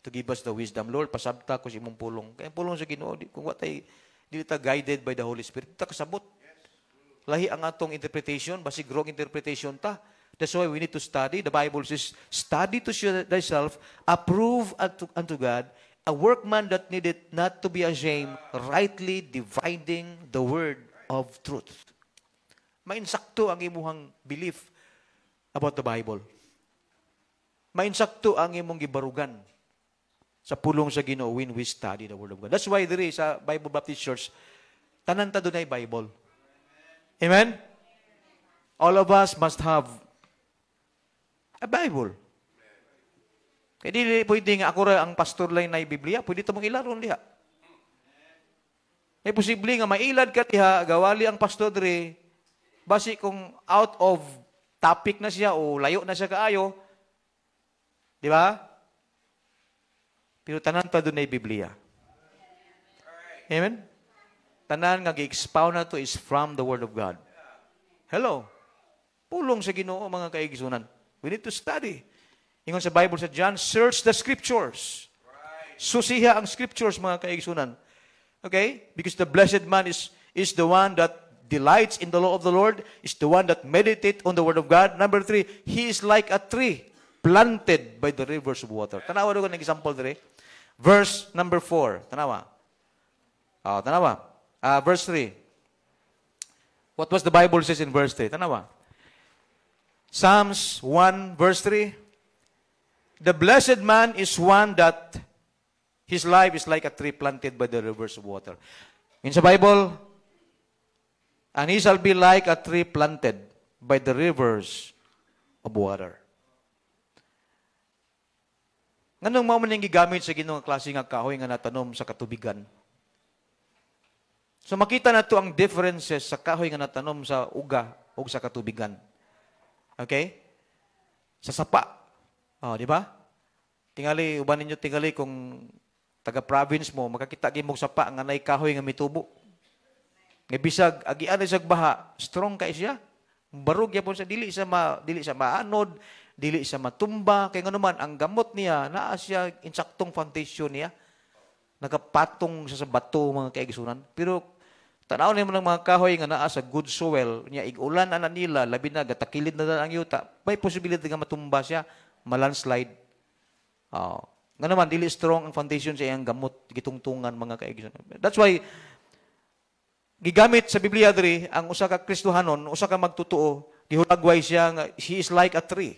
to give us the wisdom. Lord, pasabta ko si imong pulong. Kaya pulong sa Ginoo, kung di ta guided by the Holy Spirit, ta kasabot. Lahi ang atong interpretation, basig wrong interpretation ta. That's why we need to study. The Bible says, study to show thyself approved unto God, a workman that needed not to be ashamed, rightly dividing the word of truth. Mainsakto ang imuhang belief about the Bible. Mainsakto ang imong gibarugan sa pulong sa Ginoo when we study the Word of God. That's why there is sa Bible Baptist Church, tanan ta dunay Bible. Amen? All of us must have a Bible. Kaya di pwede nga ako ang pastor lang na Biblia, pwede ito mong ilaron diha. May posible nga mailad ka diha, gawali ang pastor diri, basi kung out of topic na siya o layo na siya kaayo, di ba? Pero tanan ta doon na Biblia. Amen? Tanan nga gi-expound na to is from the Word of God. Hello? Pulong sa Ginoo, mga kaigsunan. We need to study. Ingon sa Bible sa John, search the Scriptures. Susiha ang Scriptures, mga kaigsunan. Okay? Because the blessed man is the one that delights in the law of the Lord, is the one that meditates on the Word of God. Number 3, he is like a tree planted by the rivers of water. Tanawa doon ng example dire. Verse number 4. Tanawa. Tanawa. Verse 3. What was the Bible says in verse 3? Tanawa. Psalms 1 verse 3. The blessed man is one that his life is like a tree planted by the rivers of water. In sa Bible, and he shall be like a tree planted by the rivers of water. Nganong mao man gigamit sa Ginoo nga klase nga kahoy nga natanom sa katubigan. So makita nato ang differences sa kahoy nga natanom sa uga o sa katubigan. Okay? Sa sapa. Di ba? Tingali, uban ninyo tingali kung taga-province mo, makakita gimong sapa nga nay kahoy nga mitubo. Nga bisag agian sa baha, strong kay siya. Barog yapon sa dili sa maanod, dili sa matumba, kay nganuman ang gamot niya naa siya insaktong foundation niya. Nakapatong sa bato mga kaigsunan. Pero tanaw nimo ng mga kahoy nga naa sa good soil, nya ig-ulan ana nila, labi na gatakilid na ang yuta, may posibilidad nga matumba siya, malandslide. Nga naman dili strong ang foundation sa iyang gamot, gitungtungan mga kaigsunan. That's why gigamit sa Biblia diri ang usa ka Kristohanon, usa ka magtutuo, gihulagway siya nga he is like a tree.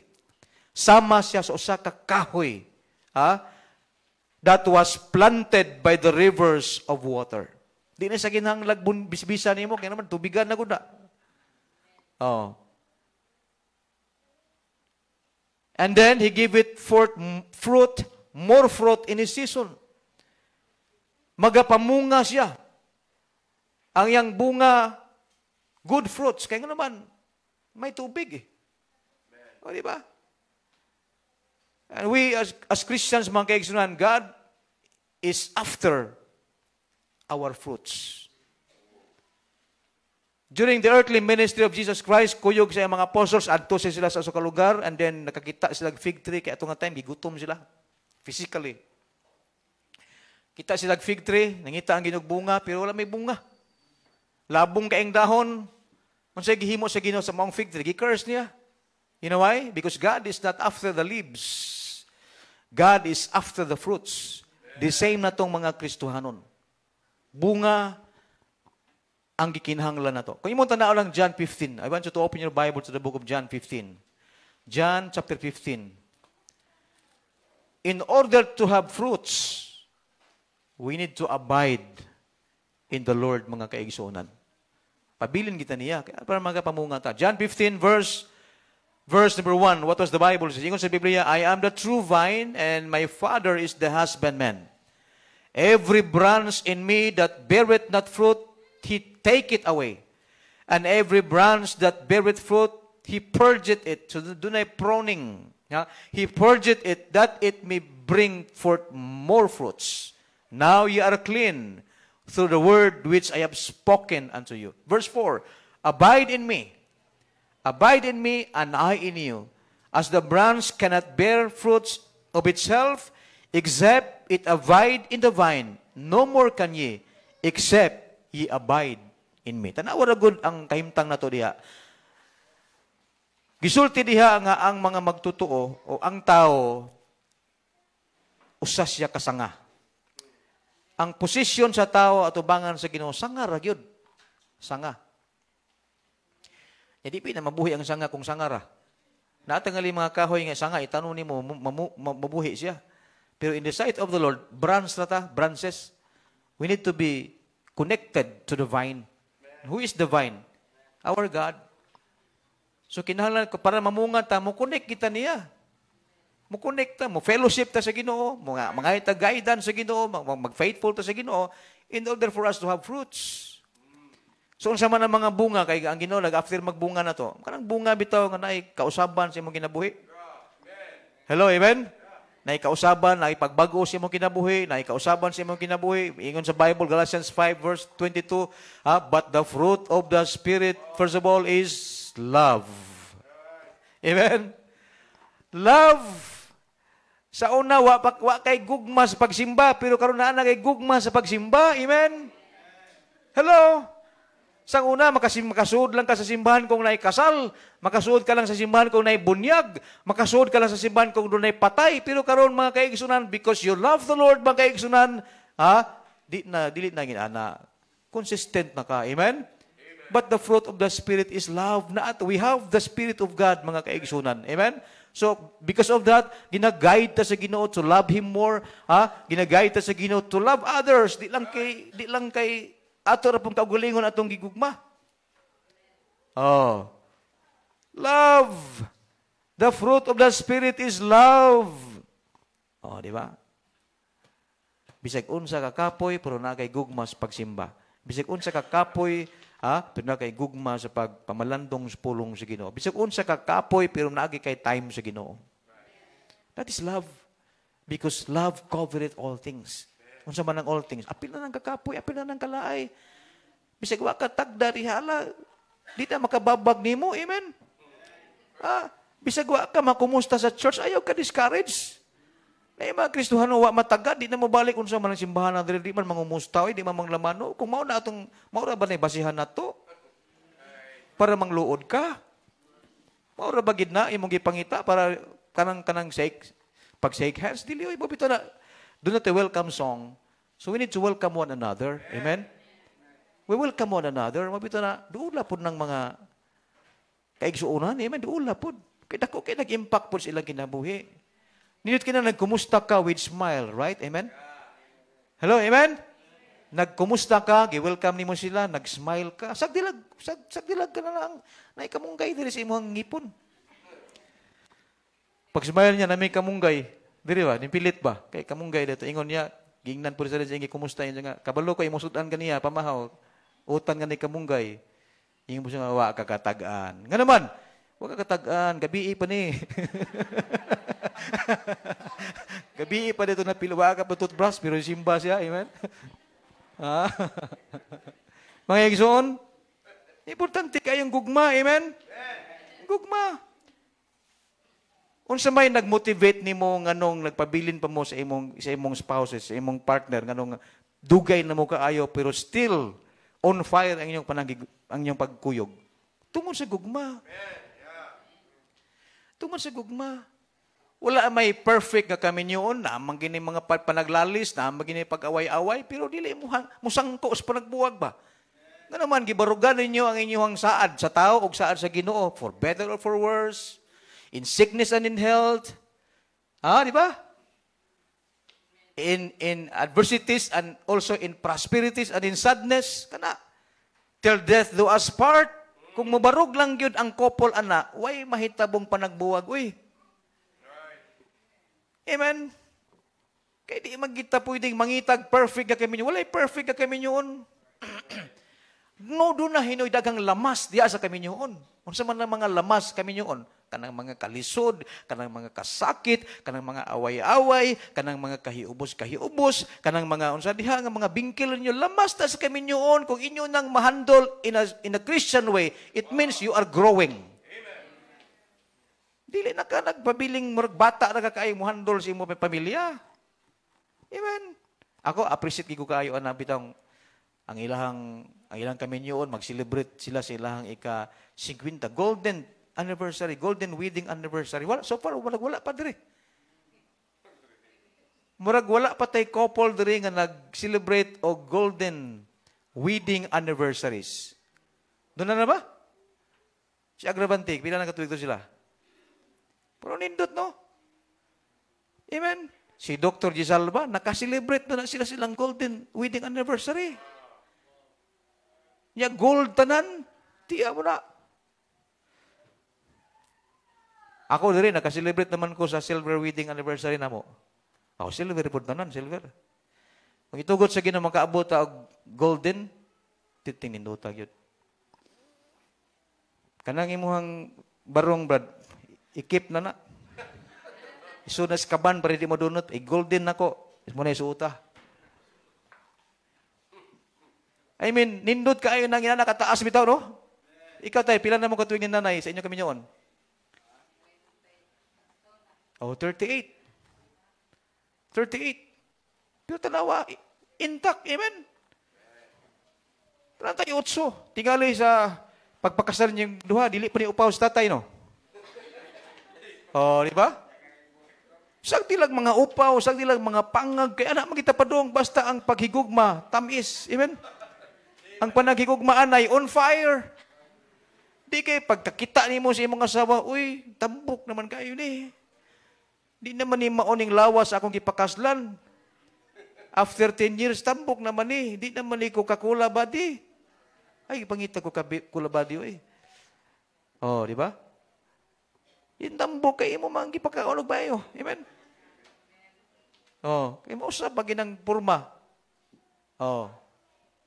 Sama siya sa usa ka kahoy, that was planted by the rivers of water. Di na sa ginhanglag bisbisa nimo kay naman tubigan na gud na. And then he gave it forth fruit, more fruit in his season. Magapamunga siya. Ang yang bunga, good fruits. Kaya nga naman, may tubig eh. O, di ba? And we as Christians, mga kaigsunan, God is after our fruits. During the earthly ministry of Jesus Christ, kuyog sa mga apostles, adto sila sa usa ka lugar, and then nakakita sila fig tree, kaya itong time, gigutom sila. Physically. Kita sila fig tree, nangita ang ginugbunga, pero wala may bunga. Labong kaing dahon, unsay gihimo sa Ginoo sa maong fig tree, gi-curse niya. You know why? Because God is not after the leaves. God is after the fruits. The same na tong mga Kristohanon. Bunga ang gikinahanglan nato. Kung imong tanaw lang John 15. I want you to open your Bible to the book of John 15. John chapter 15. In order to have fruits, we need to abide in the Lord, mga kaigsunan. Pabilin kita niya para magapamunga ta. John 15 verse number 1. What was the Bible say? Ingon sa Biblia, I am the true vine and my Father is the husbandman. Every branch in me that beareth not fruit, he taketh away. And every branch that beareth fruit, he purgeth it. So dunay pruning. He purgeth it that it may bring forth more fruits. Now ye are clean through the word which I have spoken unto you. Verse 4, abide in me, and I in you. As the branch cannot bear fruits of itself, except it abide in the vine, no more can ye, except ye abide in me. Tanawa ra gud ang kahimtang nato diha. Gisulti diha nga ang mga magtutuo o ang tao usa siya kasanga. Ang posisyon sa tao at ubangan sa Ginoo sanga ra gyud. Sanga. Jadi na mabuhi ang sanga kung sanga ra. Natangali mga kahoy nga sanga itanong nimo mabuhi siya. Pero in the sight of the Lord, branches, we need to be connected to the vine. Who is the vine? Our God. So kinahanglan ko para mamunga ta, mo connect kita niya. Mo connect ta, mo fellowship ta sa Ginoo, mga ita guidance sa Ginoo, mag-faithful ta sa Ginoo in order for us to have fruits. So unsa man ang mga bunga kay ang Ginoo after magbunga na to. Kanang bunga bitaw nga naay kausaban sa imong kinabuhi. Hello, amen. Naay kausaban, naay pagbago sa imong kinabuhi, naay kausaban sa imong kinabuhi. Ingon sa Bible Galatians 5 verse 22, but the fruit of the Spirit first of all is love. Amen. Love. Sa una, wa kay gugma sa pagsimba, pero karon na kay gugma sa pagsimba. Amen? Hello? Sa una, makasuod lang ka sa simbahan kung naay kasal, makasuod ka lang sa simbahan kung naay bunyag, makasuod ka lang sa simbahan kung doon naay patay, pero karon mga kaigsunan, because you love the Lord, mga kaigsunan, dili na ginana. Consistent na ka. Amen? But the fruit of the Spirit is love. We have the Spirit of God, mga kaigsunan. Amen? So, because of that, gina-guide ta sa Ginoo to love Him more. Gina-guide ta sa Ginoo to love others. Di lang kay ato ra pong kaugalingon atong gigugma. Love. The fruit of the Spirit is love. Di ba? Bisag unsa ka kapoy, pero na kay gugma sa pagsimba. Bisag unsa ka kapoy, pero na kay gugma sa pagpamalandong sa pulong sa Ginoo. Bisag unsa ka kapoy pero naagi kay time sa Ginoo. That is love. Because love covereth all things. Unsa man ang all things? Apil na ng kakapoy, apil na ng kalaay. Bisag wa ka tagda rihala, di na makababag nimo, amen? Bisag wa ka makumusta sa church, ayaw ka discourage. Na mga Kristohano, wa matagad, di na mabalik kung sa man ang simbahan na di man mangumusta, di man manglamano. Kung mauna ba na basihan na to? Para mangluod ka? Maura ba gid na, imong gipangita, para kanang pag shake hands, dili, oy, mabito na, do not a welcome song. So we need to welcome one another. Amen? We welcome one another. Mabito na, doon lapod ng mga kaigsuunan. Amen? Doon lapod. Kaya dako kaya nag-impact po silang kinabuhi. Ninit ka na nagkumusta ka with smile, right? Amen? Hello, amen? Nagkumusta ka, gi-welcome nimo sila, nag-smile ka. Sagdilag ka na lang. Na ikamunggay diri sa imong ngipon. Pag smile niya na may kamunggay, diri ba? Nipilit ba? Kay kamunggay dito. Ingon niya, gingnan po sa rin kumusta yun nga. Kabalo ko, imong sudan kaniya, pamahaw. Utan nga ni kamunggay. Ingon mo siya nga, wa kakatagaan. Nga naman, wa kakatagaan, gabi pa ni. Gabi pa dito na pilwa ka pa toothbrush, pero simba siya, amen? Mga igsoon, importante kayong gugma, amen? Gugma. Unsa may nagmotivate nimo nganong nagpabilin pa mo sa imong spouses, sa imong partner nganong dugay na mo kaayo pero still on fire ang inyong pagkuyog. Tungod sa gugma. Tungod sa gugma. Wala may perfect nga kami niyon, naamang gini mga panaglalis, naamang gini pag-away-away, pero dili mo sangko sa panagbuwag ba? Nga naman, gibarugan ninyo ang inyong saad sa tao o saad sa Ginoo, for better or for worse, in sickness and in health. Di ba? In adversities and also in prosperities and in sadness, kana. Till death do us part. Kung mabarog lang yun ang couple, way mahitabong panagbuwag, uy. Amen? Kaya di magkita pwedeng mangitag perfect ka kami nyo. Wala'y perfect ka kami nyoon. No, doon na hinoy dagang lamas diya sa kami nyoon. Kung sa man mga lamas kami nyoon, kanang mga kalisod, kanang mga kasakit, kanang mga away-away, kanang mga kahiubos, kanang mga unsa diha nga mga bingkil ninyo, lamas ta sa kami nyoon. Kung inyo nang mahandle in a Christian way, it means you are growing. Dili na ka nagpabiling bata na kakaayong mo handle sa imong pamilya. Amen. Ako, appreciate ko kaayo na bitang ang ilang kami niyon, mag-celebrate sila sa ilang ika-50, golden anniversary, golden wedding anniversary. So far, wala pa diri. Wala pa tay couple diri nga nag-celebrate o golden wedding anniversaries. Doon na ba? Si Agrabantig, pila na katuig to sila? Pero nindot, no? Amen? Si Dr. Gisalba, nakaselebrate na sila silang golden wedding anniversary. Nya gold tanan, tiya mo na. Ako din, nakaselebrate naman ko sa silver wedding anniversary na mo. Ako, silver po tanan, silver. Kung itugot sa ginang makaabot ang golden, titinindota yun. Kanang imuhang barong, brad, ikip na. Isunas kaban para di mo dunot. Golden na ko. Mo na isuuta. I mean, nindot ka ayo nang inana kataas bitaw, no? Ikaw tayo, pila na mo katuwing nanay sa inyo kami nyoon? 38. 38. Pero tanawa, intact, amen? 38. Tingali sa pagpakasal niyong duha, dili pa ni upaw sa tatay, no? Di ba? Sagdilag mga upaw, sagdilag mga pangag, kaya anak magita pa doon, basta ang paghigugma, tamis. Amen? Ang panaghigugmaan ay on fire. Di kayo, pagkakita ni mo sa imong asawa, uy, tambok naman kayo ni. Di naman ni maoning lawas akong gipakaslan. After 10 years, tambok naman ni. Di naman ni ko kakula badi. Ay, pangita ko kakula badi, uy. Di ba? Yung tambok kayo mo manggi pagkakaulog ba yun? Amen? Kaya mo usap pag inang purma.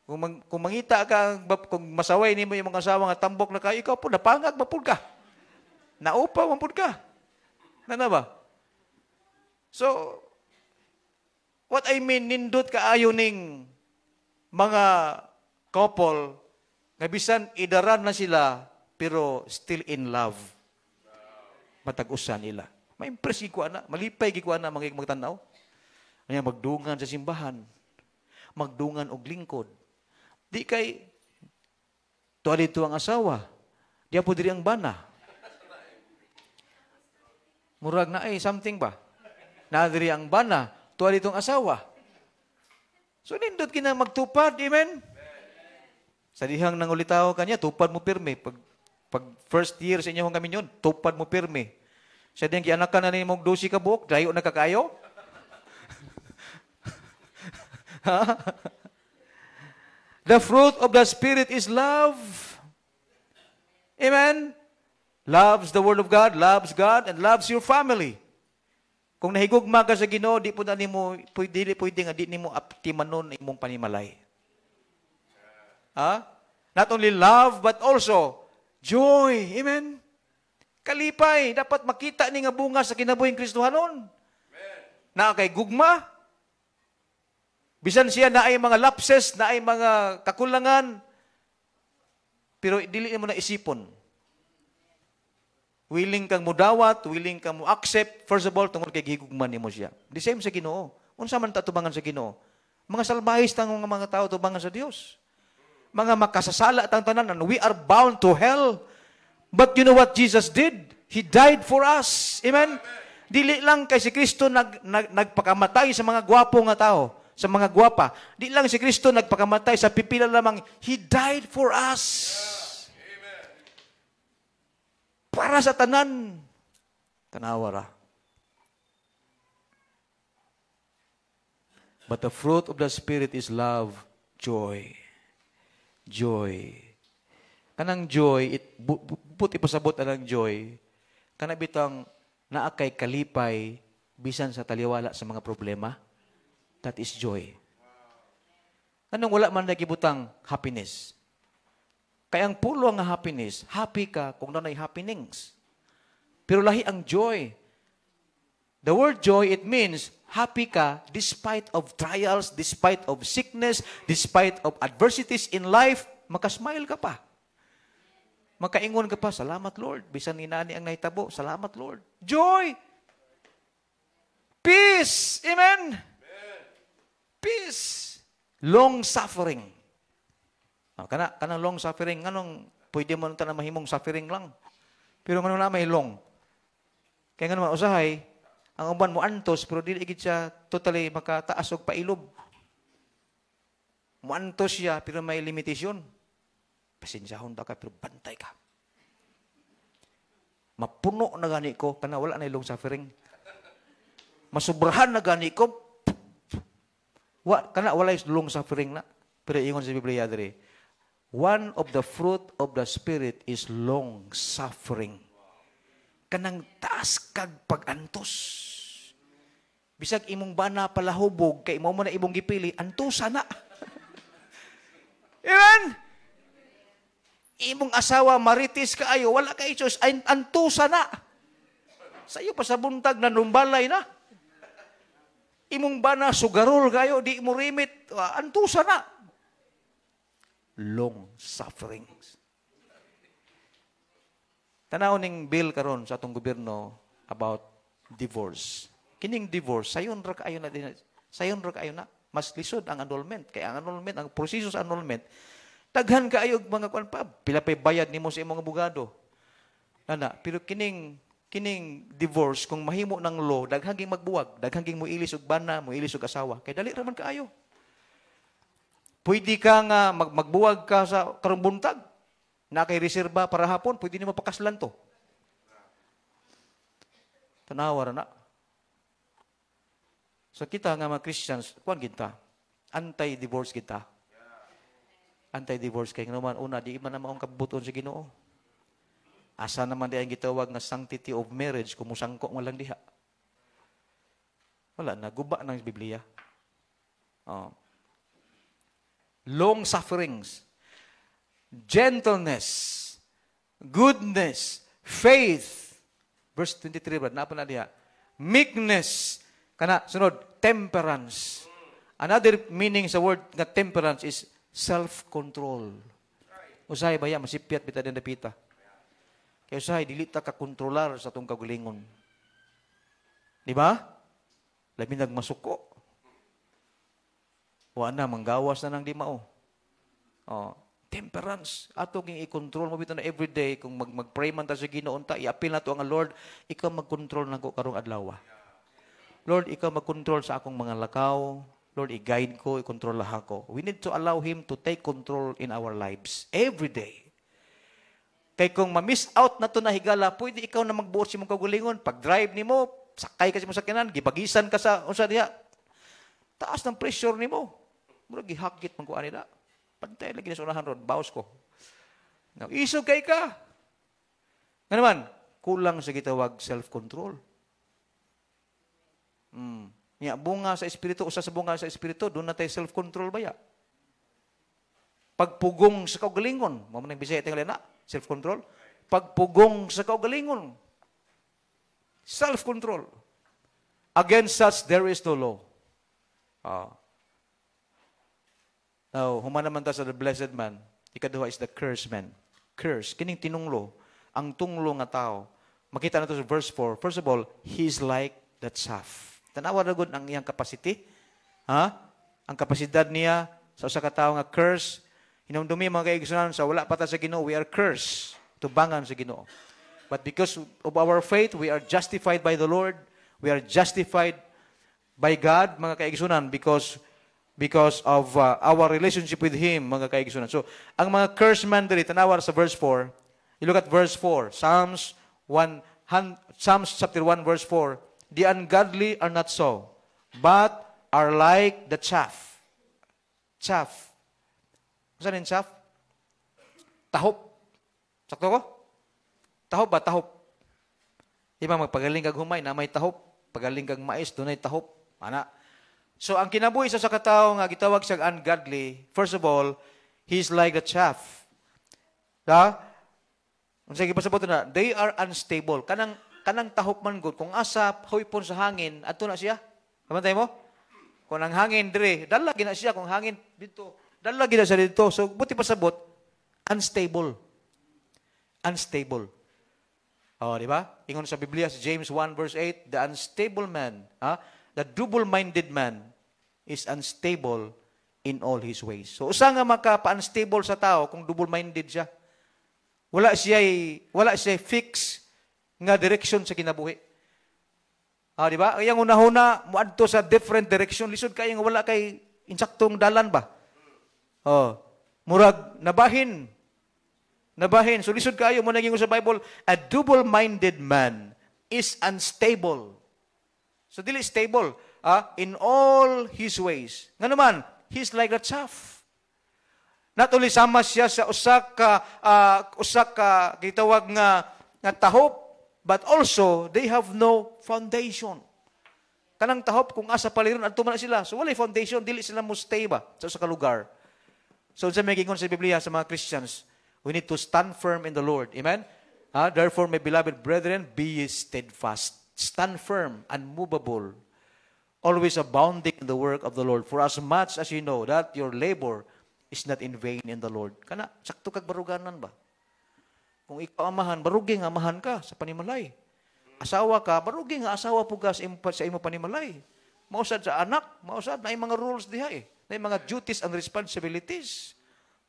Kung mangita ka, kung masaway ni mo yung mga asawa nga tambok na kayo, ikaw po, napangag, mapul ka. Naupaw, mapul ka. Na ba? So, what I mean, nindot ka ayo ning mga couple Nga bisan idaran na sila, pero still in love. Matag-usan nila. Ma-impress gikuha na, malipay gikuha na mga magtanaw. Kanya magdungan sa simbahan, magdungan og lingkod. Di kay tuwa dito ang asawa, di po diri ang bana. Murag na ay something ba? Na diri ang bana, tuwa dito ang asawa. So nindot kina magtupad, amen? Sa dihang nangulitaw kanya, tupad mo pirme. Pag first year sa inyong kami yun, tupad mo pirme. Sa dihang kianakan na ni mong 12 ka buok, dayo na kakayo. The fruit of the Spirit is love. Amen? Loves the Word of God, and loves your family. Kung nahigugma ka sa Ginoo, di po na nimo pwede nga di nimo aptimanon imong panimalay. Not only love but also joy. Amen. Kalipay, dapat makita ni nga bunga sa kinabuhing Kristohanon. Na kay gugma. Bisan siya na ay mga lapses, na ay mga kakulangan, pero dili mo na isipon. Willing kang mudawat, willing kang mo accept, first of all, tungkol kay gigugman nimo siya. The same sa Ginoo. Unsa man ta tubangan sa Ginoo? Mga salbahis tang mga tao tubangan sa Dios. Mga makasasala tang tanan, and we are bound to hell. But you know what Jesus did? He died for us. Amen? Dili lang kay si Kristo nagpakamatay sa mga gwapo nga tao, sa mga gwapa. Di lang si Kristo nagpakamatay sa pipila lamang. He died for us. Amen. Para sa tanan. Tanawara. But the fruit of the Spirit is love, joy. Joy. Kanang joy, buti pasabot ang joy. Kanang bitang naakay kalipay bisan sa taliwala sa mga problema. That is joy. Anong wala man nagibutang happiness? Kaya ang pulo nga happiness, happy ka kung nanay happenings. Pero lahi ang joy. The word joy, it means happy ka despite of trials, despite of sickness, despite of adversities in life, makasmile ka pa. Makaingon ka pa, salamat Lord. Bisan ni nani ang nahitabo, salamat Lord. Joy! Peace! Amen! Peace. Long suffering. Kanang long suffering, anong pwede mo na mahimong suffering lang. Pero ano na may long. Kaya nga naman, usahay, ang uban mo antos, pero dili igit siya totally makataas og pailob. Muantos siya, pero may limitasyon. Pasensyahon ka, pero bantay ka. Mapuno na gani ko, kana wala na long suffering. Masubrahan na gani ko, kana walay long suffering na. Pero ingon sa Biblia diri, one of the fruit of the Spirit is long suffering. Kanang taas kag pag-antos. Bisag imong bana palahubog, kay imo man na imong gipili, antusa na. Amen? Imong asawa maritis kaayo, wala kay choice, antusa na. Sa iyo pa sa buntag nanumbalay na. Imong bana sugarol kayo, di mo rimit, antusa na. Long sufferings. Tanaw ning bill karon sa atong gobyerno about divorce. Kining divorce, sayon ra kaayo na din. Sayon ra kaayo na. Mas lisod ang annulment. Kaya ang annulment, ang proseso sa annulment, daghan kaayo mga kuan pa, pila pay bayad nimo sa imong abogado. Pero kining divorce, kung mahimo ng law, daghang magbuwag, daghang muilis og bana, muilis og asawa. Kay dali ra man kaayo. Pwede ka nga magbuwag ka sa karong buntag, na kay reserba para hapon, pwede ni mapakaslan to. Tanawa ra na. So kita nga mga Christians, kuan kita, anti-divorce kita. Anti-divorce kay naman una, di man na maong kabuton sa Ginoo. Asa naman di ang gitawag nga sanctity of marriage kung musangko mo lang diha. Wala na, guba ng Biblia. Long sufferings, gentleness, goodness, faith. Verse 23, brad, napa na diha? Meekness. Kana, sunod, temperance. Another meaning sa word nga temperance is self-control. Usahay baya masipyat bita den dapita. Kay usahay dili ta ka kontrolar sa tong kaugalingon. Di ba? Labi nagmasuko. Wa na manggawas na nang di mao. Oh, temperance ato ging i-control mo bitaw na everyday kung mag-pray man ta sa Ginoo unta i-appeal nato ang Lord, ikaw mag-control nako karong adlaw. Lord, ikaw mag-control sa akong mga lakaw. Lord, i-guide ko, i-control ako. We need to allow Him to take control in our lives every day. Kay kung ma-miss out na to na higala, pwede ikaw na magbuot si mong kaugalingon. Pag-drive ni mo, sakay ka sa mong sakyanan, gibagisan ka sa unsa diha. Taas ng pressure ni mo. Murag gihakit man ko ani da. Pantay lagi na sa unahan ron, bawas ko. Now, isog kay ka. Nga naman, kulang sa gitawag self-control. Nya bunga sa espiritu, usa sa bunga sa espiritu, doon na tayo self-control baya. Pagpugong sa kaugalingon, mo man Bisaya tingali na, self-control. Pagpugong sa kaugalingon. Self-control. Against such there is no law. Now, human naman ta sa the blessed man, ikaduha is the cursed man. Curse, kining tinunglo, ang tunglo nga tao. Makita nato sa verse 4. First of all, he is like the chaff. Tanawa na gud ang iyang capacity. Ang kapasidad niya sa usa ka tawo nga curse. Hinumdumi mga kaigsunan sa wala pa ta sa Ginoo, we are cursed. Tubangan sa Ginoo. But because of our faith, we are justified by the Lord. We are justified by God, mga kaigsunan, because of our relationship with Him, mga kaigsunan. So, ang mga cursed man diri tanawa sa verse 4. You look at verse 4. Psalms chapter 1 verse 4. The ungodly are not so, but are like the chaff. Chaff. Saan yung chaff? Tahop. Sakto ko? Tahop ba? Tahop. Iba magpagaling kag humay na may tahop. Pagaling kag mais, doon ay tahop. Ana. So, ang kinabuhi sa katao nga gitawag siyang ungodly, first of all, he's like the chaff. Sige, pasabot na, they are unstable. Kanang tahop man gud kung asa hoypon sa hangin adto na siya. Kamantay mo? Kung ang hangin dire, dala gina siya kung hangin dito. Dala gina siya dito. So buti pasabot unstable. Unstable. Oh, di ba? Ingon sa Biblia sa James 1 verse 8, the unstable man, the double-minded man is unstable in all his ways. So usa nga maka-unstable sa tao kung double-minded siya. Wala siya fix nga direction sa kinabuhi. Di ba? Ang una-una, muadto sa different direction. Lisod kayo nga wala kay insaktong dalan ba? Murag, nabahin. So lisod kayo, mo naging sa Bible, a double-minded man is unstable. So dili stable in all his ways. Nga naman, he's like a chaff. Not only sama siya sa usa ka gitawag nga tahop, but also, they have no foundation. Kanang tahop, kung asa paliron, adto man sila. So, walay foundation, dili sila mo stay ba sa usa ka lugar. So, sa may gingon sa Biblia, sa mga Christians, we need to stand firm in the Lord. Amen? Therefore, my beloved brethren, be ye steadfast. Stand firm, unmovable, always abounding in the work of the Lord. For as much as you know that your labor is not in vain in the Lord. Kana, sakto kag baruganan ba? Kung ikaw amahan, barugi nga amahan ka sa panimalay. Asawa ka, barugi nga asawa po ka sa imo panimalay. Mausad sa anak, mausad na yung mga rules diha na yung mga duties and responsibilities.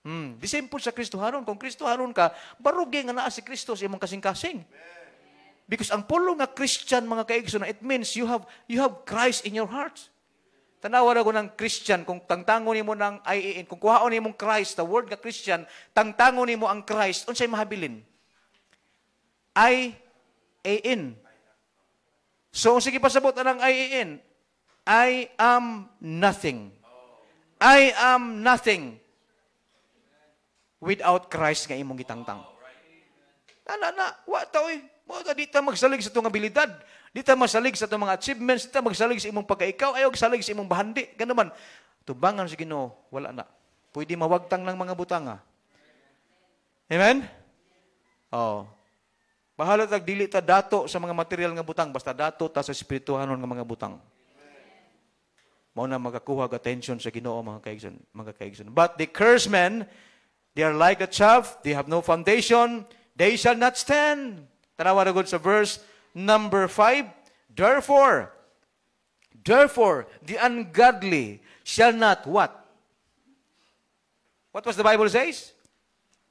The same po sa Kristohanon. Kung Kristohanon ka, barugi nga naa si Kristo sa imong kasing-kasing. Because ang pulo nga Christian, mga kaigsoon, it means you have Christ in your heart. Tanawa na ko ng Christian, kung tangtangon nimo ng IAN, kung kuhaon nimo Christ, the word nga Christian, tangtangon nimo ang Christ, unsay mahabilin? IAN. So, sige pasabot ng IAN. I am nothing. I am nothing without Christ nga imong gitangtang. Wa ta oy. Mo ta di ta magsalig sa itong abilidad. Di ta masalig sa itong mga achievements. Di ta magsalig sa imong pagkaikaw. Ayaw salig sa imong bahandi. Ganun man. Tubangan sa Ginoo, wala na. Pwede mawagtang ng mga butanga. Amen? Bahala tag dili ta dato sa mga material nga butang. Basta dato ta sa espirituhanon nga mga butang. Mao na magakuha attention sa Ginoo mga kaigsoon. But the cursed man They are like a chaff, they have no foundation, they shall not stand. Tanawa na gud sa verse number 5. Therefore, the ungodly shall not what? What was the Bible says?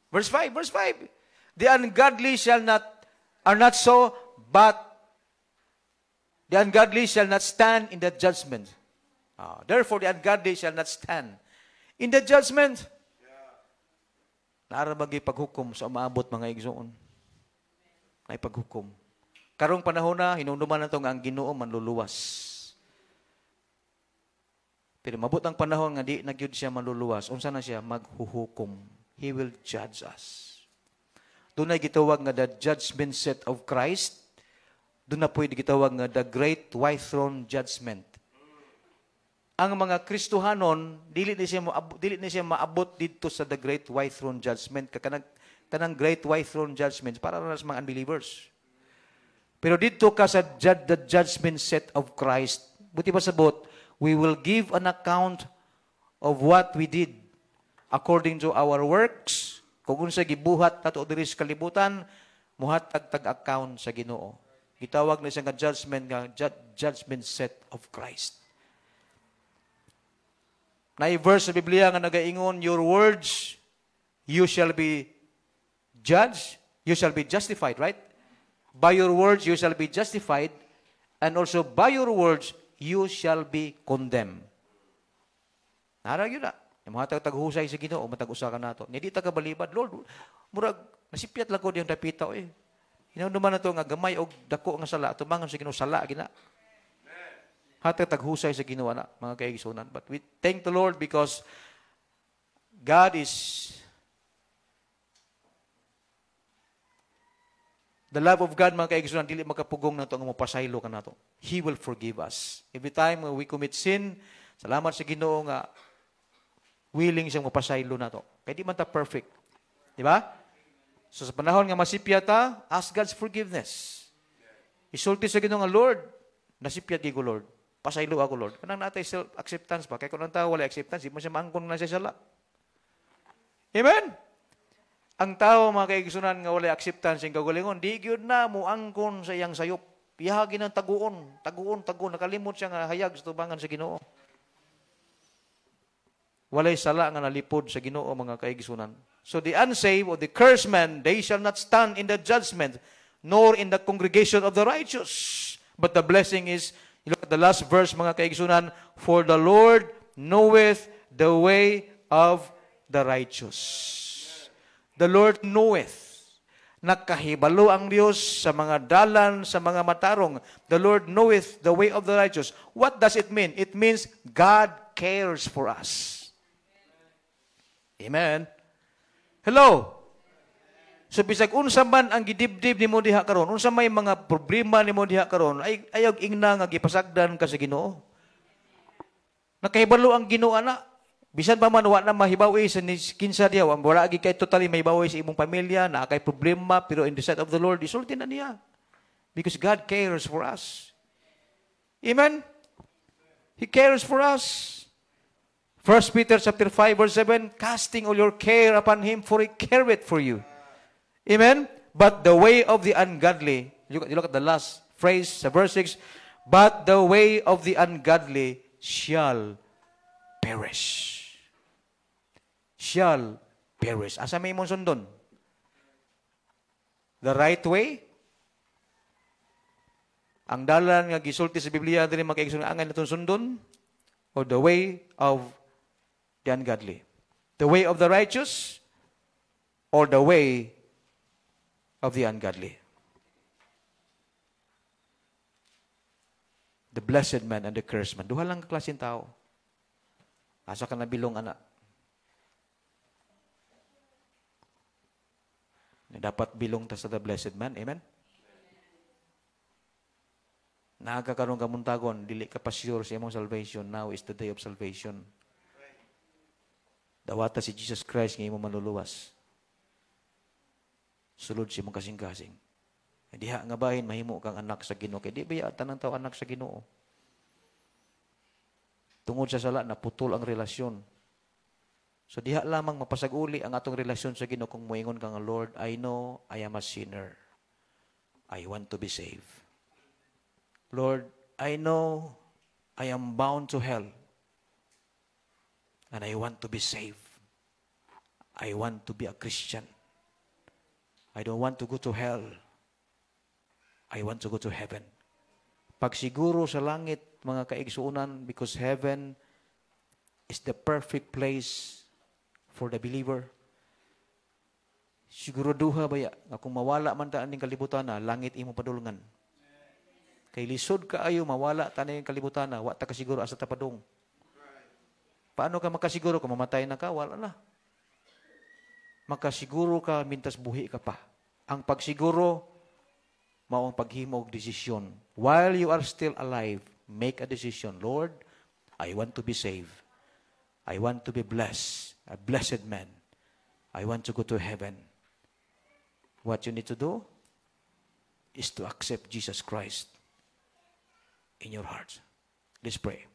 Verse 5. The ungodly are not so, but the ungodly shall not stand in the judgment. Therefore, the ungodly shall not stand in the judgment. Naara magay paghukom sa umaabot mga igsoon. Ay paghukom. Karong panahon na, hinumduman na ito nga ang Ginoo manluluwas. Pero mabot ang panahon nga di nagyud siya manluluwas. Unsa na siya? Maghuhukom. He will judge us. Doon ay gitawag nga the judgment seat of Christ. Doon na pwede gitawag nga the great white throne judgment. Ang mga Kristohanon, dili ni siya maabot dito sa the great white throne judgment. Kanang great white throne judgment para sa mga unbelievers. Pero dito ka sa the judgment seat of Christ, buti pa sabot, we will give an account of what we did according to our works. Kung unsa gibuhat nato diri sa kalibutan, muhatag tag-account sa Ginoo. Gitawag na siya nga judgment seat of Christ. Na verse sa Biblia nga nagaingon, your words, you shall be judged, you shall be justified, right? By your words, you shall be justified, and also by your words, you shall be condemned. Narag yun na. Yung mga taghusay sa Ginoo, matag-usakan nato. Hindi ta kabalibad, Lord, murag, nasipyat lang ko diyang dapitaw eh. Hinaunuman na ito nga gamay o dako nga sala, tumangan sa Ginoo, sala, gina. Hatag taghusay sa Ginoo na, mga kaigsunan. But we thank the Lord because God is the love of God, mga kaigsunan, dili makapugong na ito ang mapasaylo ka na ito. He will forgive us. Every time we commit sin, salamat sa Ginoo nga willing siyang mapasaylo na ito. Kaya di man ta perfect. Di ba? So sa panahon nga masipya ta, ask God's forgiveness. Isulti sa Ginoo nga, Lord, nasipyat ko, Lord. Pasaylo ako, Lord. Kanang natay self-acceptance pa. Kaya kung ang tao wala acceptance, di mo siya maangkon na siya sala. Amen? Ang tao, mga kaigsunan, nga wala acceptance yung kagalingon, di yun na muangkon sa iyang sayop. Piyahagin ng taguon. Nakalimot siya nga hayag sa tubangan sa Ginoo. Walay sala nga nalipod sa Ginoo, mga kaigsunan. So the unsaved or the cursed man, they shall not stand in the judgment, nor in the congregation of the righteous. But the blessing is, you look at the last verse, mga kaigsunan, for the Lord knoweth the way of the righteous. The Lord knoweth. Nakahibalo ang Diyos sa mga dalan, sa mga matarong. The Lord knoweth the way of the righteous. What does it mean? It means God cares for us. Amen. Hello. So bisag unsa man ang gidibdib nimo diha karon, unsa may mga problema nimo diha karon, ay ayog ingna nga gipasagdan ka sa Ginoo. Nakahibalo ang Ginoo ana. Bisan pa man wa na mahibawi sa kinsa diha, wala gi kay totally mahibawi sa imong pamilya, na kay problema, pero in the sight of the Lord, isulti na niya. Because God cares for us. Amen. He cares for us. 1 Peter chapter 5 verse 7, casting all your care upon Him, for He careth for you. Amen? But the way of the ungodly, you look at the last phrase sa verse 6, but the way of the ungodly shall perish. Shall perish. Asa may imong sundon? The right way? Ang dalan nga gisulti sa Biblia diri makaigsoon angay naton sundon, or the way of the ungodly? The way of the righteous or the way of the ungodly? The blessed man and the cursed man. Duha lang klaseng tao. Asa ka nabilong anak. Na dapat bilong ta sa the blessed man. Amen? Nakakaroon ka muntagon, dili ka pa sure sa imong salvation. Now is the day of salvation. Dawata si Jesus Christ nga imo manluluwas. Sulod si mong kasing-kasing. Diha nga bahin mahimo kang anak sa Ginoo. Kay di ba tanang tao anak sa Ginoo? Tungod sa sala naputol ang relasyon. So diha lamang mapasaguli ang atong relasyon sa Ginoo kung moingon ka nga, Lord, I know I am a sinner. I want to be saved. Lord, I know I am bound to hell. And I want to be saved. I want to be a Christian. I don't want to go to hell. I want to go to heaven. Pagsiguro sa langit, mga kaigsuunan, because heaven is the perfect place for the believer. Siguro duha baya nga kung mawala man ta aning kalibutan na, langit imo padulngan. Kay lisod kaayo mawala ta ning kalibutan na, wa ta kasiguro asa ta padung. Paano ka makasiguro kung mamatay na ka? Wala na. Makasiguro ka mintas buhi ka pa. Ang pagsiguro mao ang paghimo og desisyon. While you are still alive, make a decision. Lord, I want to be saved. I want to be blessed. A blessed man. I want to go to heaven. What you need to do is to accept Jesus Christ in your heart. Let's pray.